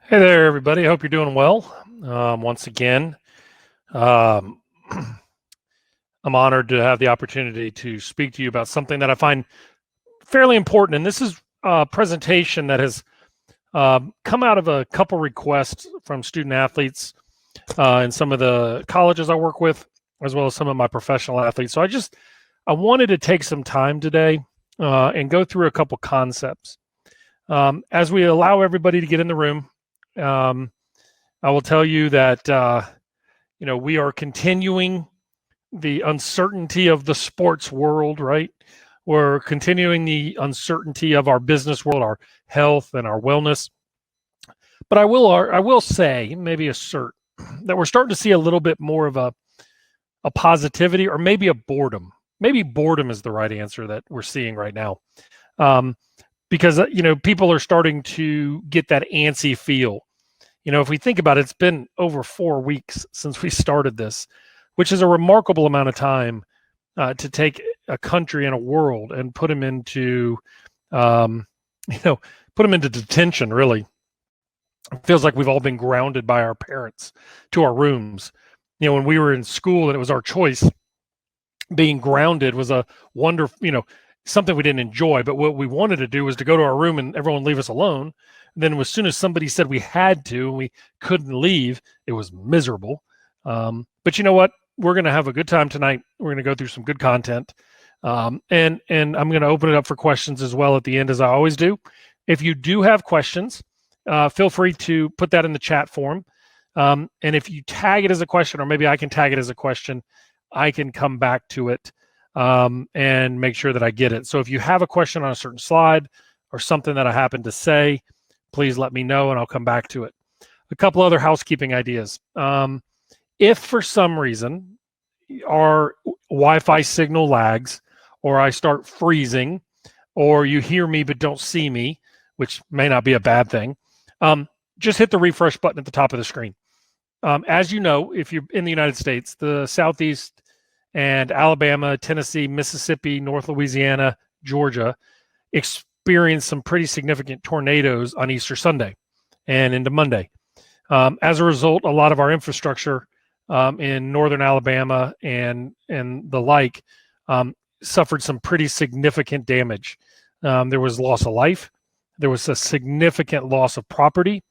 Hey there, everybody. Hope you're doing well. Once again, um, I'm honored to have the opportunity to speak to you about something that I find fairly important. And this is a presentation that has come out of a couple requests from student athletes in some of the colleges I work with, as well as some of my professional athletes. So I wanted to take some time today and go through a couple concepts. As we allow everybody to get in the room, um, I will tell you that we are continuing the uncertainty of the sports world, right? We're continuing the uncertainty of our business world, our health and our wellness. But I will say, maybe assert that we're starting to see a little bit more of a positivity, or maybe a boredom. Maybe boredom is the right answer that we're seeing right now. Because people are starting to get that antsy feel. If we think about it, it's been over 4 weeks since we started this, which is a remarkable amount of time to take a country and a world and put them into, um, put them into detention. Really, it feels like we've all been grounded by our parents to our rooms. When we were in school and it was our choice, being grounded was a wonderful, something we didn't enjoy. But what we wanted to do was to go to our room and everyone leave us alone. And then as soon as somebody said we had to and we couldn't leave, it was miserable. But you know what? We're going to have a good time tonight. We're going to go through some good content. And I'm going to open it up for questions as well at the end, as I always do. If you do have questions, feel free to put that in the chat form. And if you tag it as a question, or maybe I can tag it as a question, I can come back to it and make sure that I get it. So if you have a question on a certain slide or something that I happen to say, please let me know and I'll come back to it. A couple other housekeeping ideas. If for some reason our Wi-Fi signal lags, or I start freezing, or you hear me but don't see me, which may not be a bad thing, just hit the refresh button at the top of the screen. As you know, if you're in the United States, the Southeast and Alabama, Tennessee, Mississippi, North Louisiana, Georgia experienced some pretty significant tornadoes on Easter Sunday and into Monday. As a result, a lot of our infrastructure in northern Alabama and the like suffered some pretty significant damage. There was loss of life. There was a significant loss of property,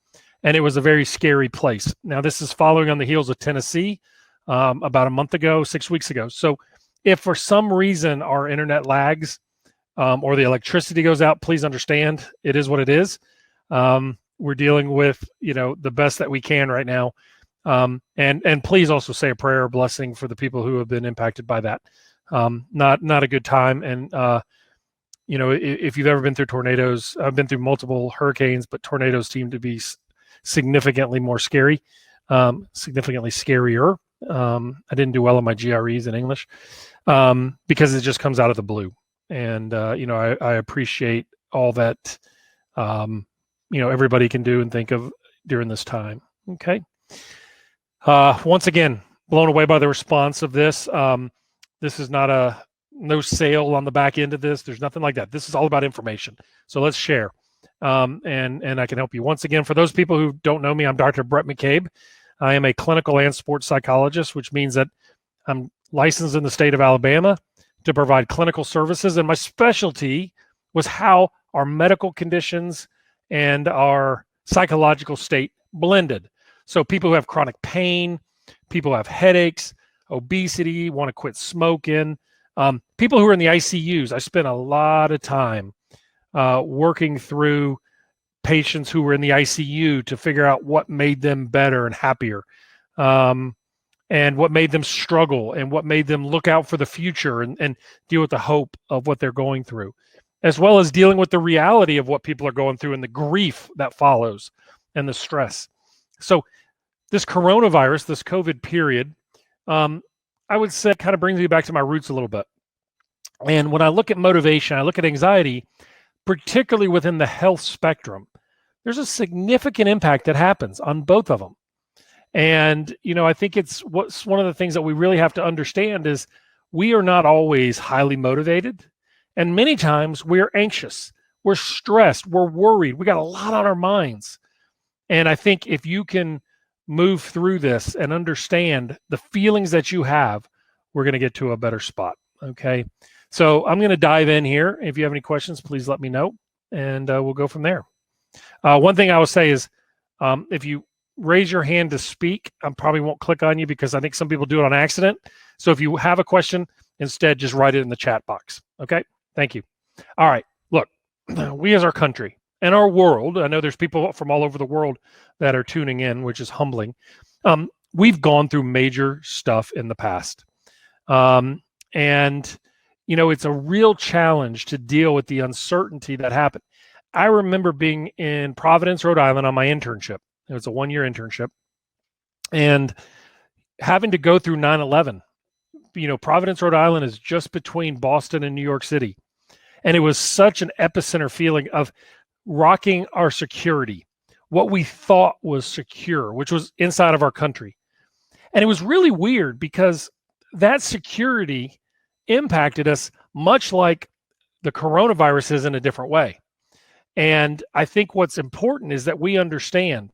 and it was a very scary place. Now, this is following on the heels of Tennessee about a month ago, 6 weeks ago. So if for some reason our internet lags or the electricity goes out, please understand it is what it is. We're dealing with, the best that we can right now. And please also say a prayer or blessing for the people who have been impacted by that. Not a good time. And, if you've ever been through tornadoes, I've been through multiple hurricanes, but tornadoes seem to be significantly more scary, significantly scarier. I didn't do well on my GREs in English because it just comes out of the blue. And, I appreciate all that, everybody can do and think of during this time. Okay. Once again, blown away by the response of this. This is not no sale on the back end of this. There's nothing like that. This is all about information. So let's share. And I can help you. Once again, for those people who don't know me, I'm Dr. Brett McCabe. I am a clinical and sports psychologist, which means that I'm licensed in the state of Alabama to provide clinical services. And my specialty was how our medical conditions and our psychological state blended. So people who have chronic pain, people who have headaches, obesity, want to quit smoking, people who are in the ICUs. I spent a lot of time working through patients who were in the ICU to figure out what made them better and happier, and what made them struggle, and what made them look out for the future and deal with the hope of what they're going through, as well as dealing with the reality of what people are going through and the grief that follows and the stress. So this coronavirus, this COVID period, I would say kind of brings me back to my roots a little bit. And when I look at motivation, I look at anxiety, particularly within the health spectrum, there's a significant impact that happens on both of them. And, I think what's one of the things that we really have to understand is we are not always highly motivated. And many times we're anxious, we're stressed, we're worried, we got a lot on our minds. And I think if you can move through this and understand the feelings that you have, we're going to get to a better spot. Okay. So I'm going to dive in here. If you have any questions, please let me know, and we'll go from there. One thing I will say is if you raise your hand to speak, I probably won't click on you because I think some people do it on accident. So if you have a question, instead, just write it in the chat box. Okay. Thank you. All right. Look, we as our country and our world, I know there's people from all over the world that are tuning in, which is humbling. We've gone through major stuff in the past. And, you know, it's a real challenge to deal with the uncertainty that happened. I remember being in Providence, Rhode Island on my internship. It was a one-year internship. And having to go through 9/11. You know, Providence, Rhode Island is just between Boston and New York City. And it was such an epicenter feeling of rocking our security, what we thought was secure, which was inside of our country. And it was really weird because that security impacted us much like the coronavirus is in a different way. And I think what's important is that we understand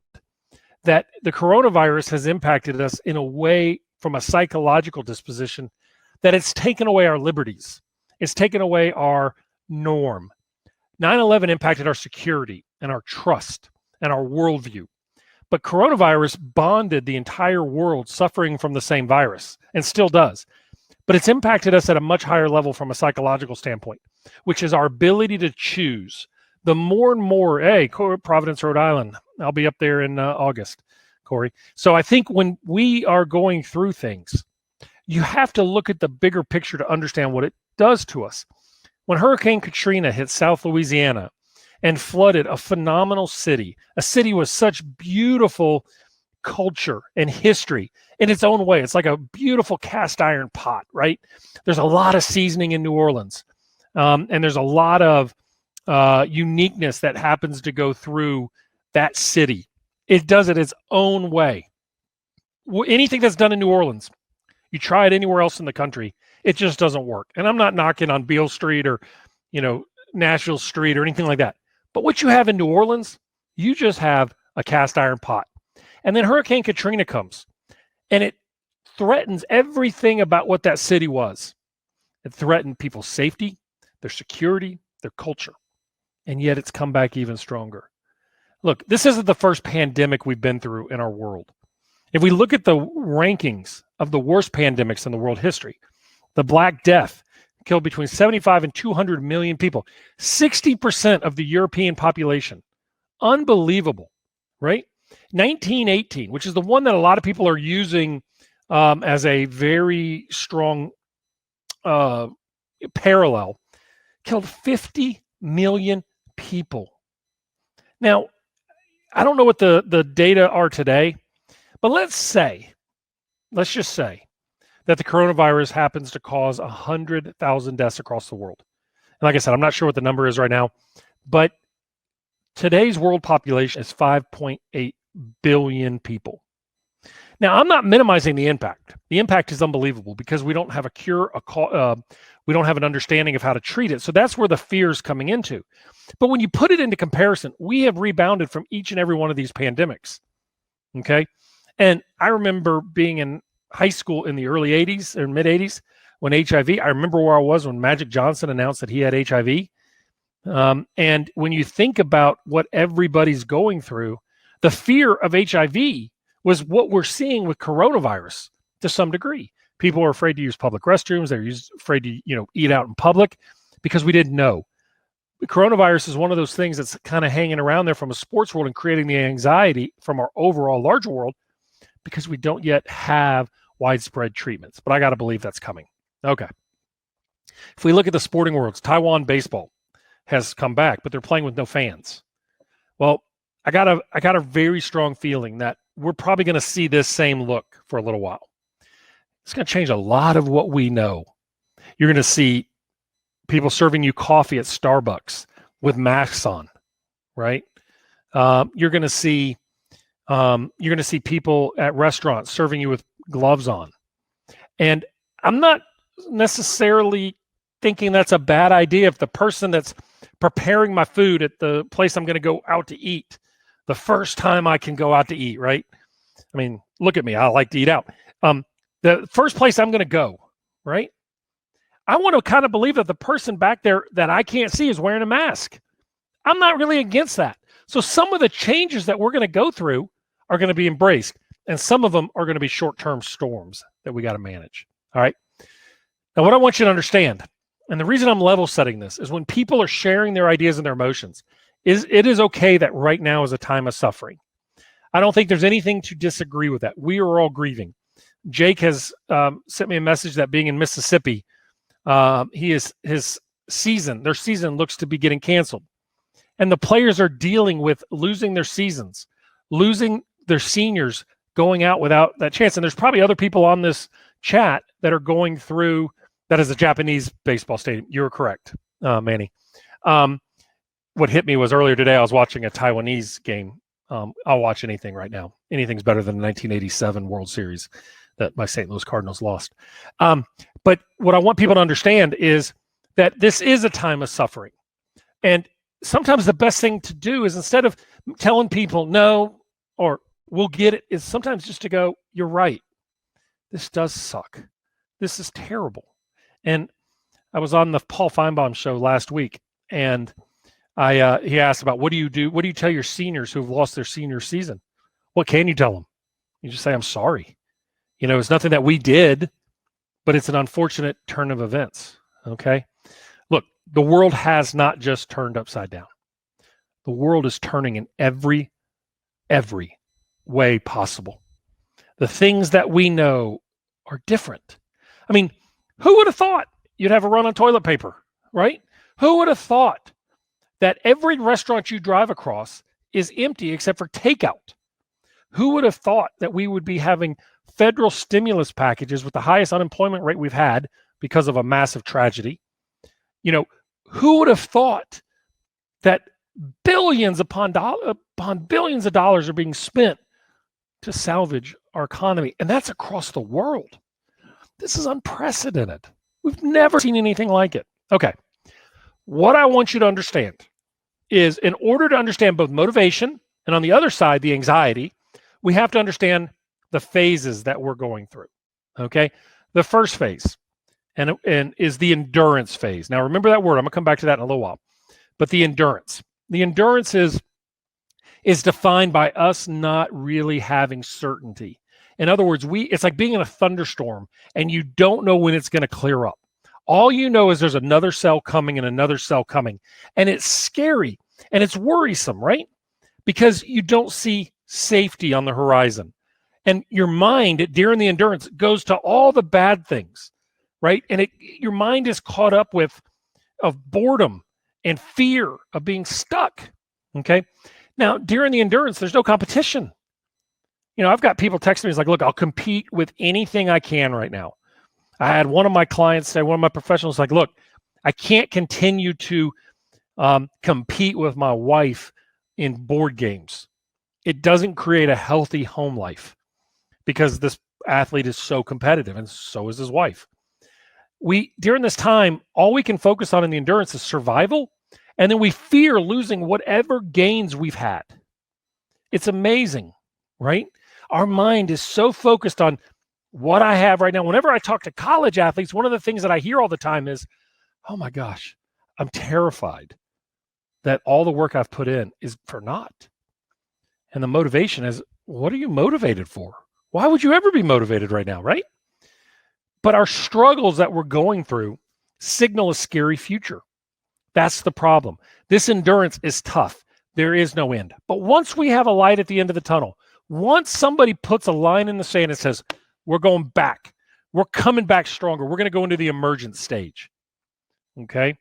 that the coronavirus has impacted us in a way from a psychological disposition that it's taken away our liberties. It's taken away our norm. 9/11 impacted our security and our trust and our worldview. But coronavirus bonded the entire world suffering from the same virus, and still does. But it's impacted us at a much higher level from a psychological standpoint, which is our ability to choose. The more and more, hey, Providence, Rhode Island, I'll be up there in August, Corey. So I think when we are going through things, you have to look at the bigger picture to understand what it does to us. When Hurricane Katrina hit South Louisiana and flooded a phenomenal city, a city with such beautiful culture and history in its own way. It's like a beautiful cast iron pot, right? There's a lot of seasoning in New Orleans. And there's a lot of uniqueness that happens to go through that city. It does it its own way. Anything that's done in New Orleans, you try it anywhere else in the country, it just doesn't work. And I'm not knocking on Beale Street or, you know, Nashville Street or anything like that. But what you have in New Orleans, you just have a cast iron pot. And then Hurricane Katrina comes, and it threatens everything about what that city was. It threatened people's safety, their security, their culture. And yet it's come back even stronger. Look, this isn't the first pandemic we've been through in our world. If we look at the rankings of the worst pandemics in the world history, the Black Death killed between 75 and 200 million people, 60% of the European population. Unbelievable, right? 1918, which is the one that a lot of people are using as a very strong parallel, killed 50 million people. Now, I don't know what the data are today, but let's just say that the coronavirus happens to cause 100,000 deaths across the world. And like I said, I'm not sure what the number is right now, but today's world population is 5.8 billion people. Now, I'm not minimizing the impact. The impact is unbelievable because we don't have a cure, we don't have an understanding of how to treat it. So that's where the fear is coming into. But when you put it into comparison, we have rebounded from each and every one of these pandemics. Okay. And I remember being in high school in the early 80s or mid 80s when HIV, I remember where I was when Magic Johnson announced that he had HIV. And when you think about what everybody's going through, the fear of HIV was what we're seeing with coronavirus to some degree. People are afraid to use public restrooms. They're afraid to, eat out in public because we didn't know. The coronavirus is one of those things that's kind of hanging around there from a sports world and creating the anxiety from our overall larger world because we don't yet have widespread treatments. But I got to believe that's coming. Okay. If we look at the sporting worlds, Taiwan baseball has come back, but they're playing with no fans. Well, I got a very strong feeling that we're probably going to see this same look for a little while. It's going to change a lot of what we know. You're going to see people serving you coffee at Starbucks with masks on, right? You're going to see people at restaurants serving you with gloves on. And I'm not necessarily thinking that's a bad idea if the person that's preparing my food at the place I'm going to go out to eat, the first time I can go out to eat, right? I mean, look at me. I like to eat out. The first place I'm going to go, right? I want to kind of believe that the person back there that I can't see is wearing a mask. I'm not really against that. So some of the changes that we're going to go through are going to be embraced, and some of them are going to be short-term storms that we got to manage. All right. Now, what I want you to understand, and the reason I'm level setting this, is when people are sharing their ideas and their emotions, it is okay that right now is a time of suffering. I don't think there's anything to disagree with that. We are all grieving. Jake has sent me a message that being in Mississippi, their season looks to be getting canceled. And the players are dealing with losing their seasons, losing their seniors, going out without that chance. And there's probably other people on this chat that are going through that is a Japanese baseball stadium. You're correct, Manny. What hit me was earlier today, I was watching a Taiwanese game. I'll watch anything right now. Anything's better than the 1987 World Series that my St. Louis Cardinals lost. But what I want people to understand is that this is a time of suffering. And sometimes the best thing to do is, instead of telling people no or we'll get it, is sometimes just to go, you're right. This does suck. This is terrible. And I was on the Paul Feinbaum show last week, and he asked about, what do you do? What do you tell your seniors who've lost their senior season? What can you tell them? You just say, I'm sorry. It's nothing that we did, but it's an unfortunate turn of events. Okay. Look, the world has not just turned upside down. The world is turning in every way possible. The things that we know are different. I mean, who would have thought you'd have a run on toilet paper, right? Who would have thought that every restaurant you drive across is empty except for takeout? Who would have thought that we would be having federal stimulus packages with the highest unemployment rate we've had because of a massive tragedy? Who would have thought that billions upon billions of dollars are being spent to salvage our economy? And that's across the world. This is unprecedented. We've never seen anything like it. Okay. What I want you to understand is, in order to understand both motivation and, on the other side, the anxiety, we have to understand the phases that we're going through. Okay. The first phase and is the endurance phase. Now, remember that word. I'm going to come back to that in a little while. But the endurance is defined by us not really having certainty. In other words, it's like being in a thunderstorm and you don't know when it's going to clear up. All you know is there's another cell coming and another cell coming. And it's scary and it's worrisome, right? Because you don't see safety on the horizon. And your mind during the endurance goes to all the bad things, right? And your mind is caught up of boredom and fear of being stuck. Okay. Now, during the endurance, there's no competition. I've got people texting me, it's like, look, I'll compete with anything I can right now. I had one of my clients say, one of my professionals, like, look, I can't continue to compete with my wife in board games. It doesn't create a healthy home life because this athlete is so competitive, and so is his wife. During this time, all we can focus on in the endurance is survival, and then we fear losing whatever gains we've had. It's amazing, right? Our mind is so focused on what I have right now. Whenever I talk to college athletes, one of the things that I hear all the time is, oh my gosh, I'm terrified that all the work I've put in is for naught. And the motivation is, what are you motivated for? Why would you ever be motivated right now, right? But our struggles that we're going through signal a scary future. That's the problem. This endurance is tough. There is no end. But once we have a light at the end of the tunnel, once somebody puts a line in the sand and says, we're going back, we're coming back stronger, we're going to go into the emergent stage. Okay.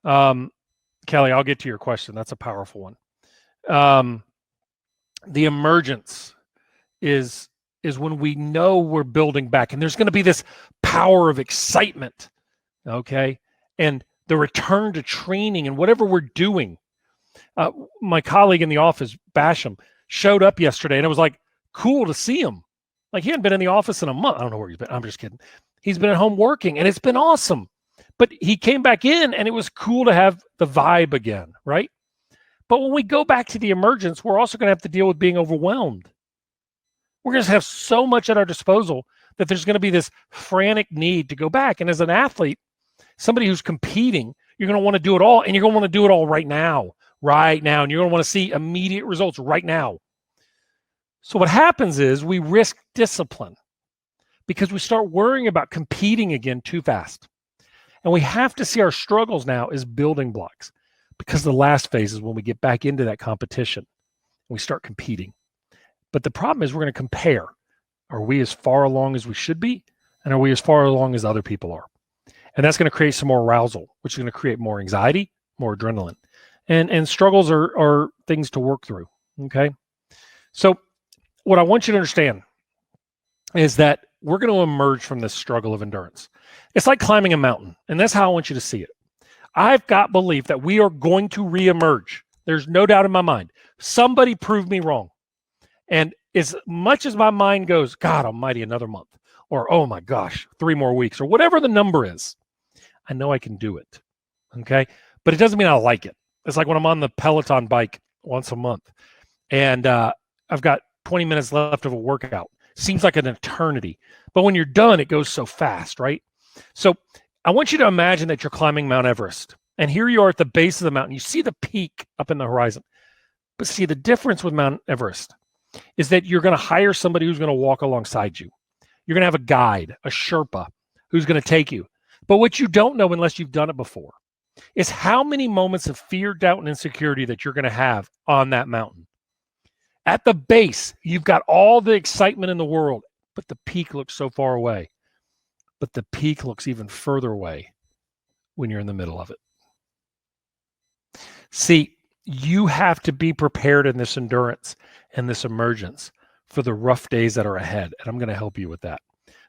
Kelly, I'll get to your question. That's a powerful one. The emergence is when we know we're building back, and there's going to be this power of excitement. Okay. And the return to training and whatever we're doing. My colleague in the office, Basham, showed up yesterday, and it was like cool to see him. Like, he hadn't been in the office in a month. I don't know where he's been. I'm just kidding. He's been at home working, and it's been awesome. But he came back in, and it was cool to have the vibe again, right? But when we go back to the emergence, we're also going to have to deal with being overwhelmed. We're going to have so much at our disposal that there's going to be this frantic need to go back. And as an athlete, somebody who's competing, you're going to want to do it all, and you're going to want to do it all right now, and you're going to want to see immediate results right now. So what happens is we risk discipline because we start worrying about competing again too fast. And we have to see our struggles now as building blocks, because the last phase is when we get back into that competition and we start competing. But the problem is we're going to compare. Are we as far along as we should be? And are we as far along as other people are? And that's going to create some more arousal, which is going to create more anxiety, more adrenaline. And struggles are things to work through, okay? So what I want you to understand is that we're going to emerge from this struggle of endurance. It's like climbing a mountain, and that's how I want you to see it. I've got belief that we are going to reemerge. There's no doubt in my mind. Somebody proved me wrong. And as much as my mind goes, God almighty, another month, or oh my gosh, 3 more weeks, or whatever the number is, I know I can do it, okay? But it doesn't mean I like it. It's like when I'm on the Peloton bike once a month, and I've got 20 minutes left of a workout. Seems like an eternity. But when you're done, it goes so fast, right? So I want you to imagine that you're climbing Mount Everest. And here you are at the base of the mountain. You see the peak up in the horizon. But see, the difference with Mount Everest is that you're going to hire somebody who's going to walk alongside you. You're going to have a guide, a Sherpa, who's going to take you. But what you don't know unless you've done it before is how many moments of fear, doubt, and insecurity that you're going to have on that mountain. At the base, you've got all the excitement in the world, but the peak looks so far away. But the peak looks even further away when you're in the middle of it. See, you have to be prepared in this endurance and this emergence for the rough days that are ahead. And I'm going to help you with that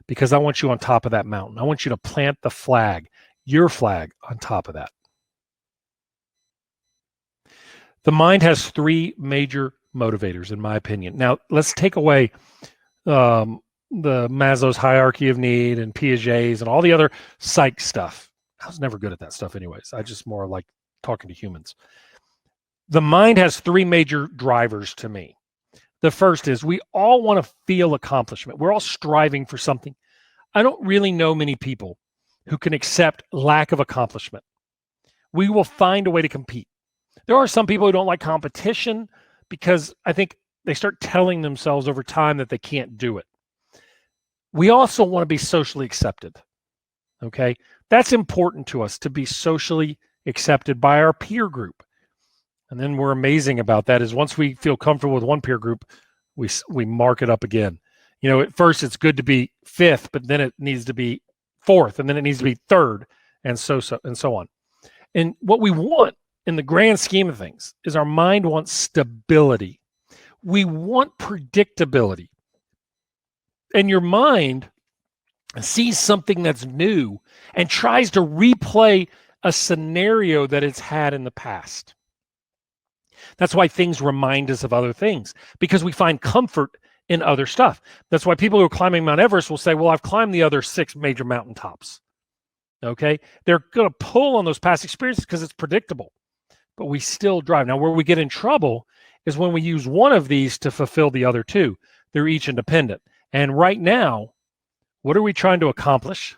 because I want you on top of that mountain. I want you to plant the flag, your flag, on top of that. The mind has 3 major motivators, in my opinion. Now, let's take away the Maslow's hierarchy of need and Piaget's and all the other psych stuff. I was never good at that stuff anyways. I just more like talking to humans. The mind has 3 major drivers to me. The first is we all want to feel accomplishment. We're all striving for something. I don't really know many people who can accept lack of accomplishment. We will find a way to compete. There are some people who don't like competition because I think they start telling themselves over time that they can't do it. We also want to be socially accepted, okay? That's important to us, to be socially accepted by our peer group. And then we're amazing about that is once we feel comfortable with one peer group, we mark it up again. You know, at first it's good to be 5th, but then it needs to be 4th, and then it needs to be 3rd, and so on. And what we want in the grand scheme of things is our mind wants stability. We want predictability. And your mind sees something that's new and tries to replay a scenario that it's had in the past. That's why things remind us of other things, because we find comfort in other stuff. That's why people who are climbing Mount Everest will say, well, I've climbed the other 6 major mountaintops. Okay? They're going to pull on those past experiences because it's predictable, but we still drive. Now, where we get in trouble is when we use one of these to fulfill the other 2. They're each independent. And right now, what are we trying to accomplish?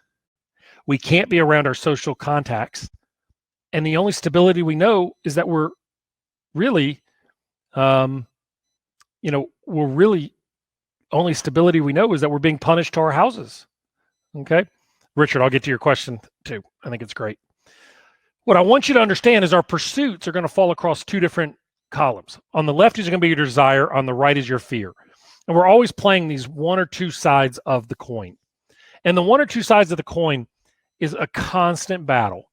We can't be around our social contacts. And the only stability we know is that we're really, only stability we know is that we're being punished to our houses. Okay? Richard, I'll get to your question too. I think it's great. What I want you to understand is our pursuits are going to fall across 2 different columns. On the left is going to be your desire. On the right is your fear. And we're always playing these 1 or 2 sides of the coin. And the 1 or 2 sides of the coin is a constant battle.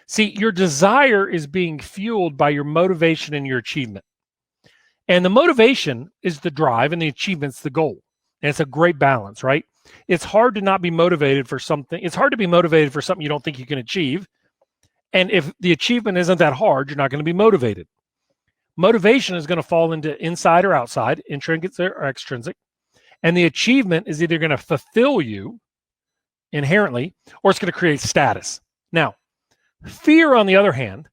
See, your desire is being fueled by your motivation and your achievement. And the motivation is the drive and the achievement's the goal. And it's a great balance, right? It's hard to not be motivated for something. It's hard to be motivated for something you don't think you can achieve. And if the achievement isn't that hard, you're not going to be motivated. Motivation is going to fall into inside or outside, intrinsic or extrinsic. And the achievement is either going to fulfill you inherently or it's going to create status. Now, fear, on the other hand,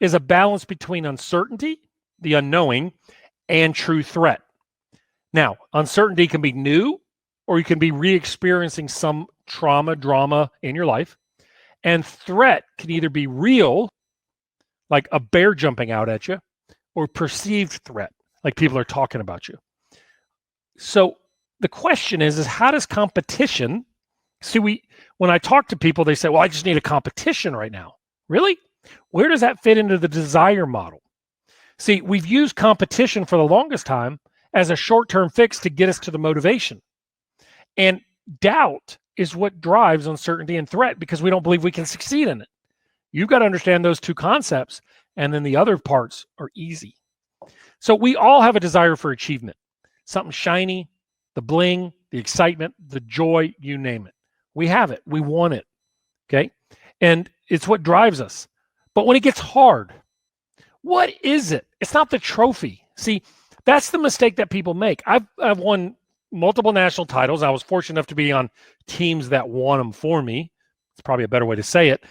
is a balance between uncertainty, the unknowing, and true threat. Now, uncertainty can be new, or you can be re-experiencing some trauma, drama in your life. And threat can either be real, like a bear jumping out at you, or perceived threat, like people are talking about you. So the question is how does competition, when I talk to people, they say, well, I just need a competition right now. Really? Where does that fit into the desire model? See, we've used competition for the longest time as a short-term fix to get us to the motivation. And doubt is what drives uncertainty and threat because we don't believe we can succeed in it. You've got to understand those two concepts, and then the other parts are easy. So we all have a desire for achievement, something shiny, the bling, the excitement, the joy, you name it. We have it. We want it. Okay. And it's what drives us. But when it gets hard, what is it? It's not the trophy. See, that's the mistake that people make. I've won multiple national titles. I was fortunate enough to be on teams that won them for me. It's probably a better way to say it.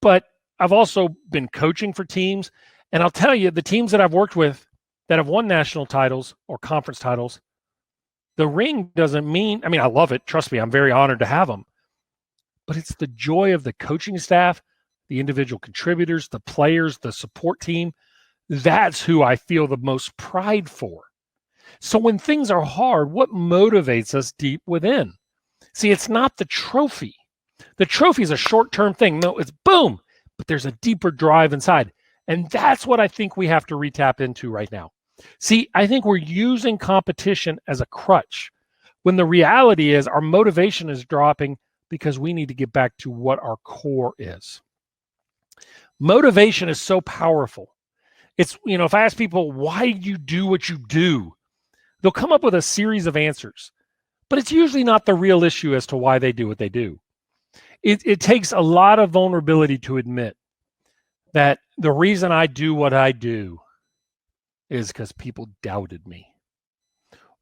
But I've also been coaching for teams. And I'll tell you, the teams that I've worked with that have won national titles or conference titles, the ring doesn't mean, I mean, I love it. Trust me, I'm very honored to have them. But it's the joy of the coaching staff, the individual contributors, the players, the support team. That's who I feel the most pride for. So when things are hard, what motivates us deep within? See, it's not the trophy. The trophy is a short-term thing. No, it's boom, but there's a deeper drive inside. And that's what I think we have to retap into right now. See, I think we're using competition as a crutch when the reality is our motivation is dropping because we need to get back to what our core is. Motivation is so powerful. It's, if I ask people, why do you do what you do? They'll come up with a series of answers, but it's usually not the real issue as to why they do what they do. It takes a lot of vulnerability to admit that the reason I do what I do is because people doubted me.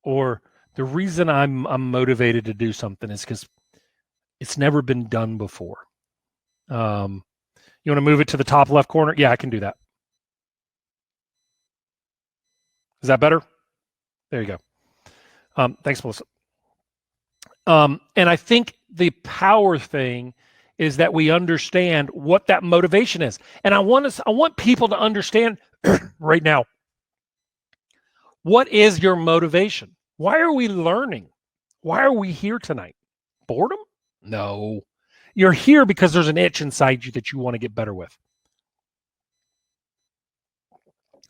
Or the reason I'm motivated to do something is because it's never been done before. You want to move it to the top left corner? Yeah, I can do that. Is that better? There you go. Thanks, Melissa. And I think the power thing is that we understand what that motivation is. And I want people to understand right now, what is your motivation? Why are we learning? Why are we here tonight? Boredom? No. You're here because there's an itch inside you that you want to get better with.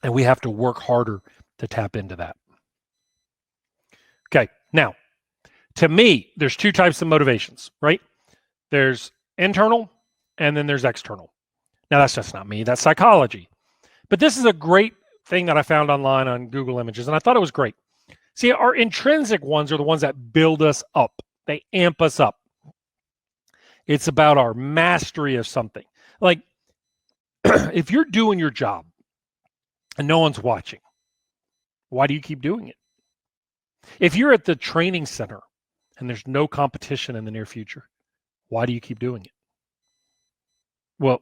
And we have to work harder to tap into that. Okay, now, to me, there's two types of motivations, right? There's internal, and then there's external. Now, that's just not me. That's psychology. But this is a great thing that I found online on Google Images, and I thought it was great. See, our intrinsic ones are the ones that build us up. They amp us up. It's about our mastery of something. Like, if you're doing your job and no one's watching, why do you keep doing it? If you're at the training center and there's no competition in the near future, why do you keep doing it? Well,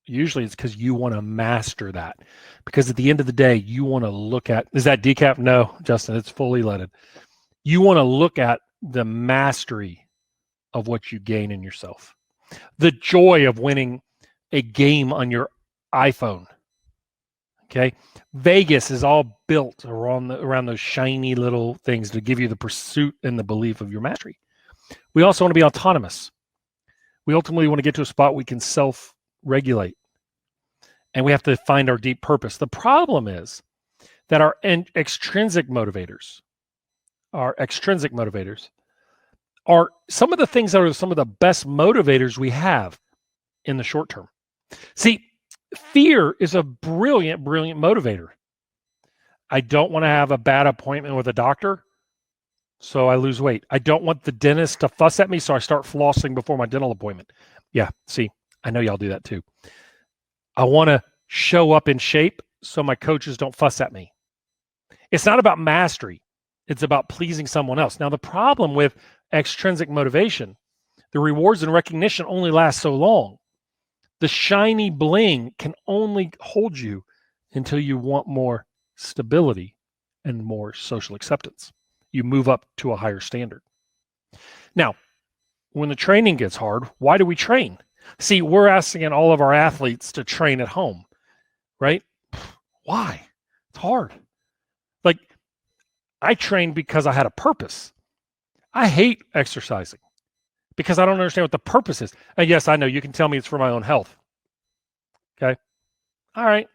usually it's because you want to master that. Because at the end of the day, you want to look at, is that decaf? No, Justin, it's fully leaded. You want to look at the mastery of what you gain in yourself. The joy of winning a game on your iPhone. Okay. Vegas is all built around those shiny little things to give you the pursuit and the belief of your mastery. We also want to be autonomous. We ultimately want to get to a spot we can self-regulate. And we have to find our deep purpose. The problem is that our extrinsic motivators are some of the things that are some of the best motivators we have in the short term. See, fear is a brilliant, brilliant motivator. I don't want to have a bad appointment with a doctor, so I lose weight. I don't want the dentist to fuss at me, so I start flossing before my dental appointment. Yeah, see, I know y'all do that too. I want to show up in shape so my coaches don't fuss at me. It's not about mastery. It's about pleasing someone else. Now, the problem with extrinsic motivation, the rewards and recognition only last so long. The shiny bling can only hold you until you want more stability, and more social acceptance. You move up to a higher standard. Now, when the training gets hard, why do we train? See, we're asking all of our athletes to train at home, right? Why? It's hard. Like, I trained because I had a purpose. I hate exercising because I don't understand what the purpose is. And yes, I know you can tell me it's for my own health. Okay. All right.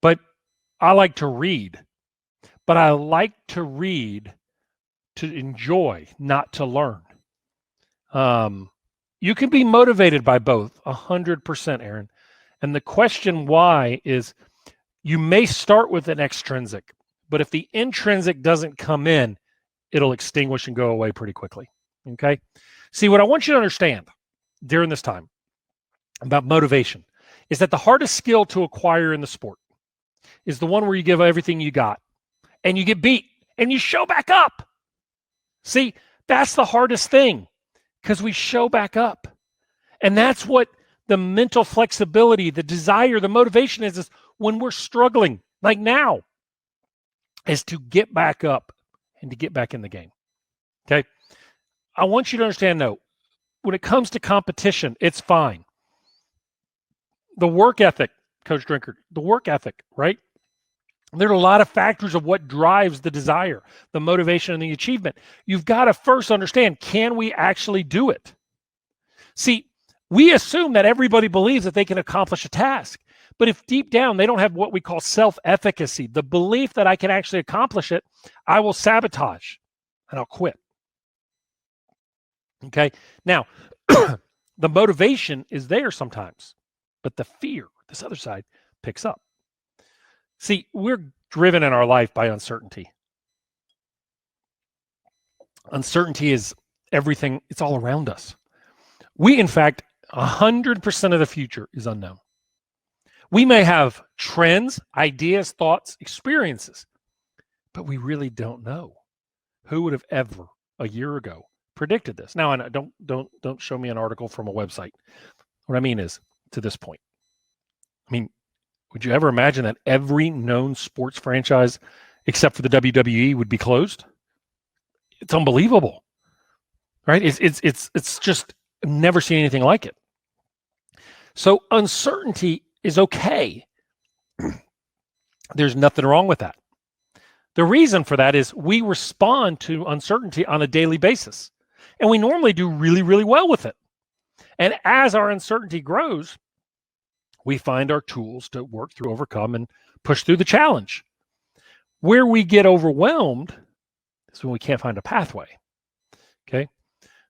But I like to read. But I like to read to enjoy, not to learn. You can be motivated by both 100%, Aaron. And the question why is you may start with an extrinsic, but if the intrinsic doesn't come in, it'll extinguish and go away pretty quickly. Okay. See, what I want you to understand during this time about motivation is that the hardest skill to acquire in the sport is the one where you give everything you got and you get beat and you show back up. See, that's the hardest thing because we show back up. And that's what the mental flexibility, the desire, the motivation is when we're struggling, like now, is to get back up and to get back in the game. Okay. I want you to understand, though, when it comes to competition, it's fine. The work ethic, Coach Drinkard, the work ethic, right? There are a lot of factors of what drives the desire, the motivation, and the achievement. You've got to first understand, can we actually do it? See, we assume that everybody believes that they can accomplish a task. But if deep down they don't have what we call self-efficacy, the belief that I can actually accomplish it, I will sabotage and I'll quit. Okay. Now, the motivation is there sometimes, but the fear, this other side, picks up. See, we're driven in our life by uncertainty. Uncertainty is everything, it's all around us. We, in fact, 100% of the future is unknown. We may have trends, ideas, thoughts, experiences, but we really don't know. Who would have ever, a year ago, predicted this? Now, don't show me an article from a website. What I mean is, to this point, I mean, would you ever imagine that every known sports franchise, except for the WWE, would be closed? It's unbelievable, right? It's just never seen anything like it. So uncertainty is okay. There's nothing wrong with that. The reason for that is we respond to uncertainty on a daily basis, and we normally do really, really well with it. And as our uncertainty grows, we find our tools to work through, overcome, and push through the challenge. Where we get overwhelmed is when we can't find a pathway. Okay?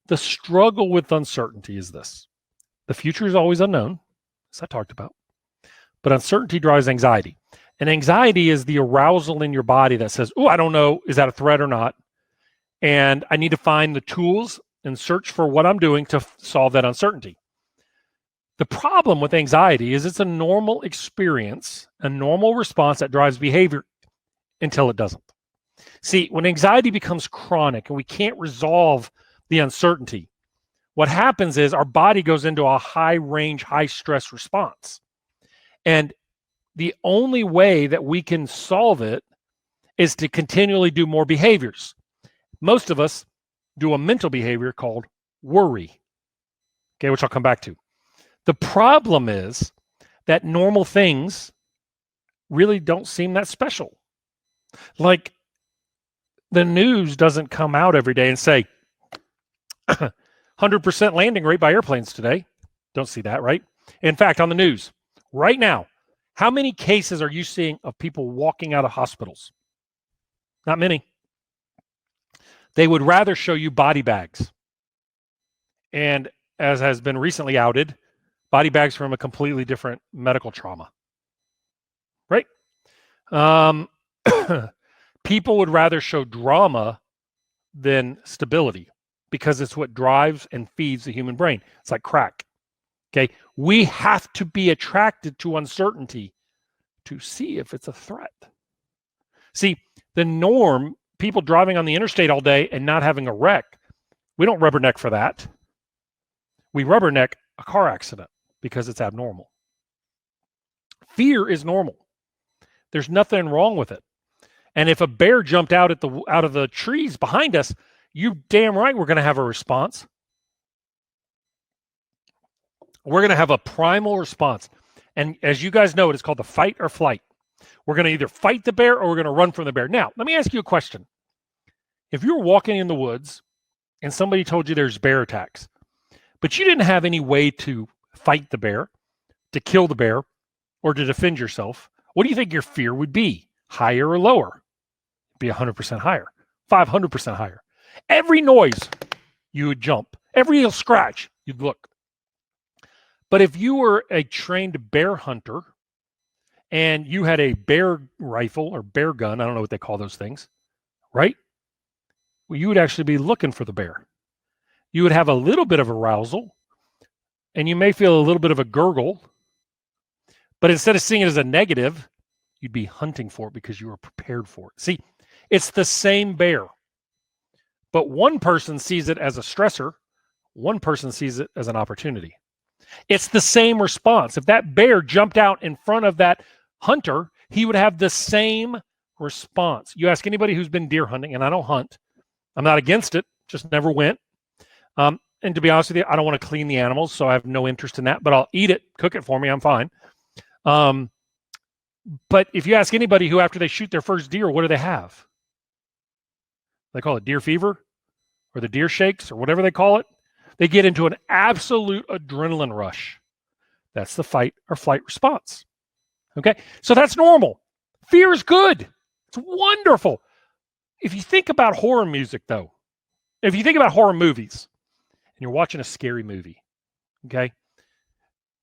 The struggle with uncertainty is this. The future is always unknown, as I talked about, but uncertainty drives anxiety. And anxiety is the arousal in your body that says, oh, I don't know, is that a threat or not? And I need to find the tools and search for what I'm doing to solve that uncertainty. The problem with anxiety is it's a normal experience, a normal response that drives behavior until it doesn't. See, when anxiety becomes chronic and we can't resolve the uncertainty, what happens is our body goes into a high range, high stress response. And the only way that we can solve it is to continually do more behaviors. Most of us do a mental behavior called worry, okay, which I'll come back to. The problem is that normal things really don't seem that special. Like the news doesn't come out every day and say 100% landing rate by airplanes today. Don't see that, right? In fact, on the news right now, how many cases are you seeing of people walking out of hospitals? Not many. They would rather show you body bags. And as has been recently outed, body bags from a completely different medical trauma, right? People would rather show drama than stability because it's what drives and feeds the human brain. It's like crack, okay? We have to be attracted to uncertainty to see if it's a threat. See, the norm, people driving on the interstate all day and not having a wreck, we don't rubberneck for that. We rubberneck a car accident because it's abnormal. Fear is normal. There's nothing wrong with it. And if a bear jumped out of the trees behind us, you damn right we're going to have a response. We're going to have a primal response. And as you guys know, it's called the fight or flight. We're going to either fight the bear or we're going to run from the bear. Now, let me ask you a question. If you were walking in the woods and somebody told you there's bear attacks, but you didn't have any way to fight the bear, to kill the bear, or to defend yourself, what do you think your fear would be? Higher or lower? It'd be 100% higher, 500% higher. Every noise, you would jump. Every little scratch, you'd look. But if you were a trained bear hunter and you had a bear rifle or bear gun, I don't know what they call those things, right? Well, you would actually be looking for the bear. You would have a little bit of arousal, and you may feel a little bit of a gurgle, but instead of seeing it as a negative, you'd be hunting for it because you were prepared for it. See, it's the same bear, but one person sees it as a stressor, one person sees it as an opportunity. It's the same response. If that bear jumped out in front of that hunter, he would have the same response. You ask anybody who's been deer hunting, and I don't hunt. I'm not against it, just never went. And to be honest with you, I don't want to clean the animals, so I have no interest in that, but I'll eat it, cook it for me, I'm fine. But if you ask anybody who, after they shoot their first deer, what do they have? They call it deer fever or the deer shakes or whatever they call it. They get into an absolute adrenaline rush. That's the fight or flight response. Okay, so that's normal. Fear is good. It's wonderful. If you think about horror music, though, if you think about horror movies and you're watching a scary movie, okay,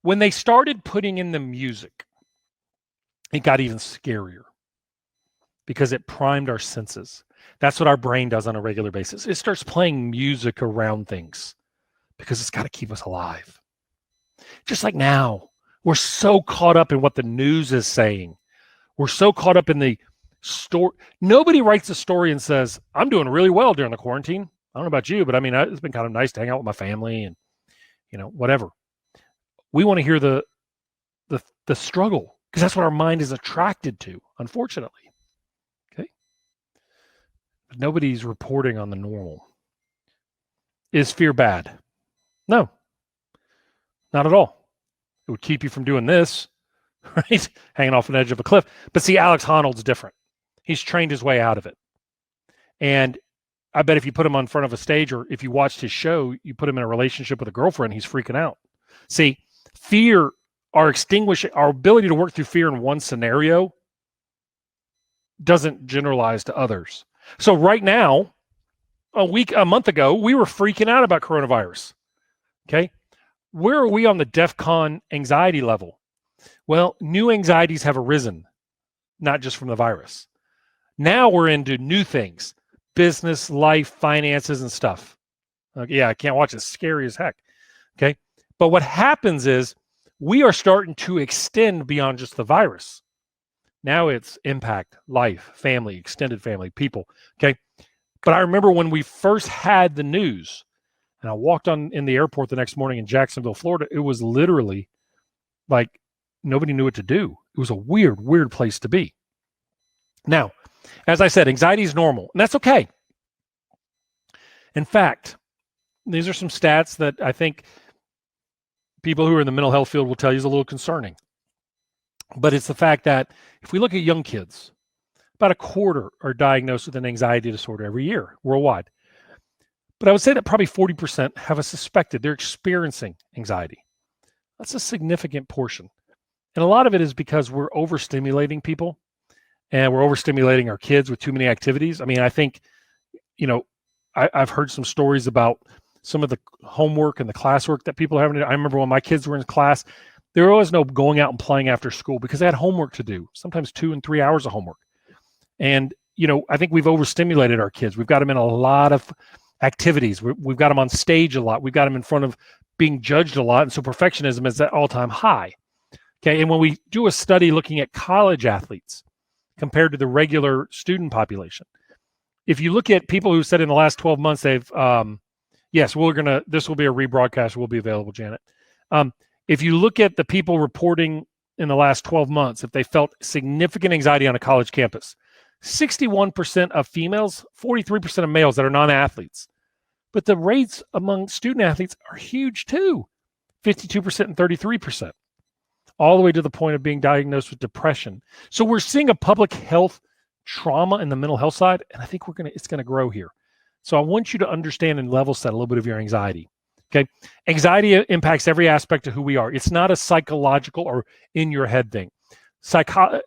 when they started putting in the music, it got even scarier because it primed our senses. That's what our brain does on a regular basis. It starts playing music around things because it's got to keep us alive. Just like now, we're so caught up in what the news is saying. We're so caught up in the story. Nobody writes a story and says, I'm doing really well during the quarantine. I don't know about you, but I mean, it's been kind of nice to hang out with my family and, whatever. We want to hear the struggle because that's what our mind is attracted to, unfortunately. Okay. But nobody's reporting on the normal. Is fear bad? No, not at all. It would keep you from doing this, right? Hanging off an edge of a cliff. But see, Alex Honnold's different. He's trained his way out of it. And I bet if you put him on front of a stage, or if you watched his show, you put him in a relationship with a girlfriend, he's freaking out. See, fear, our ability to work through fear in one scenario doesn't generalize to others. So right now, a month ago, we were freaking out about coronavirus. Okay. Where are we on the DEFCON anxiety level? Well, new anxieties have arisen, not just from the virus. Now we're into new things, business, life, finances, and stuff. Yeah, I can't watch it. It's scary as heck. Okay. But what happens is we are starting to extend beyond just the virus. Now it's impact, life, family, extended family, people. Okay. But I remember when we first had the news, and I walked in the airport the next morning in Jacksonville, Florida, it was literally like nobody knew what to do. It was a weird, weird place to be. Now, as I said, anxiety is normal, and that's okay. In fact, these are some stats that I think people who are in the mental health field will tell you is a little concerning. But it's the fact that if we look at young kids, about a quarter are diagnosed with an anxiety disorder every year worldwide. But I would say that probably 40% have a suspected they're experiencing anxiety. That's a significant portion. And a lot of it is because we're overstimulating people and we're overstimulating our kids with too many activities. I mean, I think, I've heard some stories about some of the homework and the classwork that people are having. I remember when my kids were in class, there was no going out and playing after school because they had homework to do, sometimes 2 and 3 hours of homework. And, I think we've overstimulated our kids. We've got them in a lot of activities. We've got them on stage a lot. We've got them in front of being judged a lot. And so perfectionism is at all-time high. Okay. And when we do a study looking at college athletes compared to the regular student population, if you look at people who said in the last 12 months, they've, yes, this will be a rebroadcast, will be available, Janet. If you look at the people reporting in the last 12 months if they felt significant anxiety on a college campus. 61% of females, 43% of males that are non-athletes. But the rates among student athletes are huge too, 52% and 33%, all the way to the point of being diagnosed with depression. So we're seeing a public health trauma in the mental health side, and I think it's going to grow here. So I want you to understand and level set a little bit of your anxiety. Okay. Anxiety impacts every aspect of who we are. It's not a psychological or in your head thing.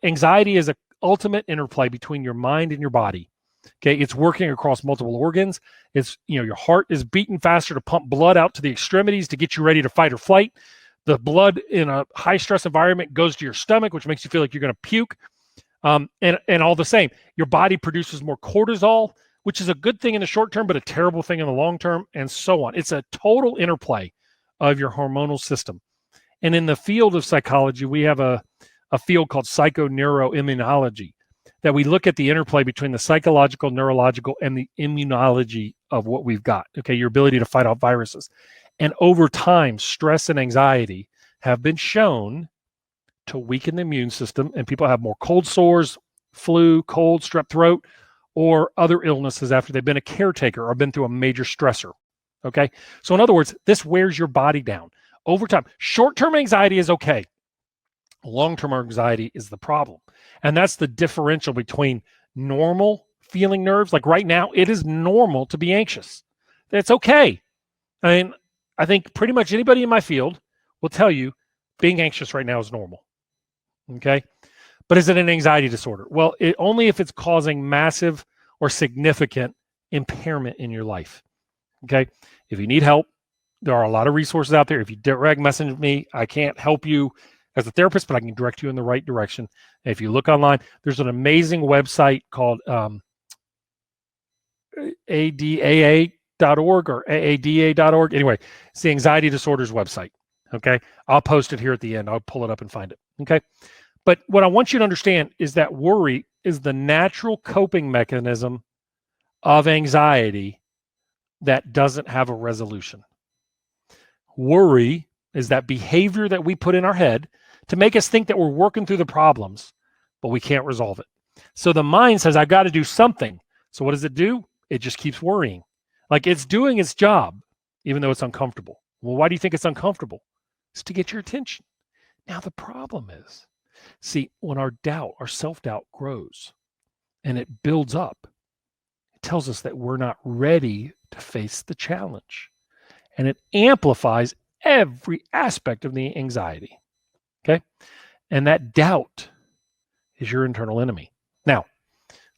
Anxiety is an ultimate interplay between your mind and your body. Okay. It's working across multiple organs. It's, your heart is beating faster to pump blood out to the extremities to get you ready to fight or flight. The blood in a high stress environment goes to your stomach, which makes you feel like you're going to puke. And all the same, your body produces more cortisol, which is a good thing in the short term, but a terrible thing in the long term, and so on. It's a total interplay of your hormonal system. And in the field of psychology, we have a field called psychoneuroimmunology, that we look at the interplay between the psychological, neurological, and the immunology of what we've got, okay, your ability to fight off viruses. And over time, stress and anxiety have been shown to weaken the immune system, and people have more cold sores, flu, cold, strep throat, or other illnesses after they've been a caretaker or been through a major stressor, okay? So in other words, this wears your body down over time. Short-term anxiety is okay. Long-term anxiety is the problem. And that's the differential between normal feeling nerves. Like right now, it is normal to be anxious. It's okay. I mean, I think pretty much anybody in my field will tell you being anxious right now is normal, okay? But is it an anxiety disorder? Well, only if it's causing massive or significant impairment in your life, okay? If you need help, there are a lot of resources out there. If you direct message me, I can't help you as a therapist, but I can direct you in the right direction. And if you look online, there's an amazing website called ADAA.org or AADA.org. Anyway, it's the anxiety disorders website, okay? I'll post it here at the end. I'll pull it up and find it, okay? But what I want you to understand is that worry is the natural coping mechanism of anxiety that doesn't have a resolution. Worry is that behavior that we put in our head to make us think that we're working through the problems, but we can't resolve it. So the mind says, I've got to do something. So what does it do? It just keeps worrying. Like it's doing its job, even though it's uncomfortable. Well, why do you think it's uncomfortable? It's to get your attention. Now the problem is, see, when our self-doubt grows and it builds up, it tells us that we're not ready to face the challenge. And it amplifies every aspect of the anxiety, okay? And that doubt is your internal enemy. Now,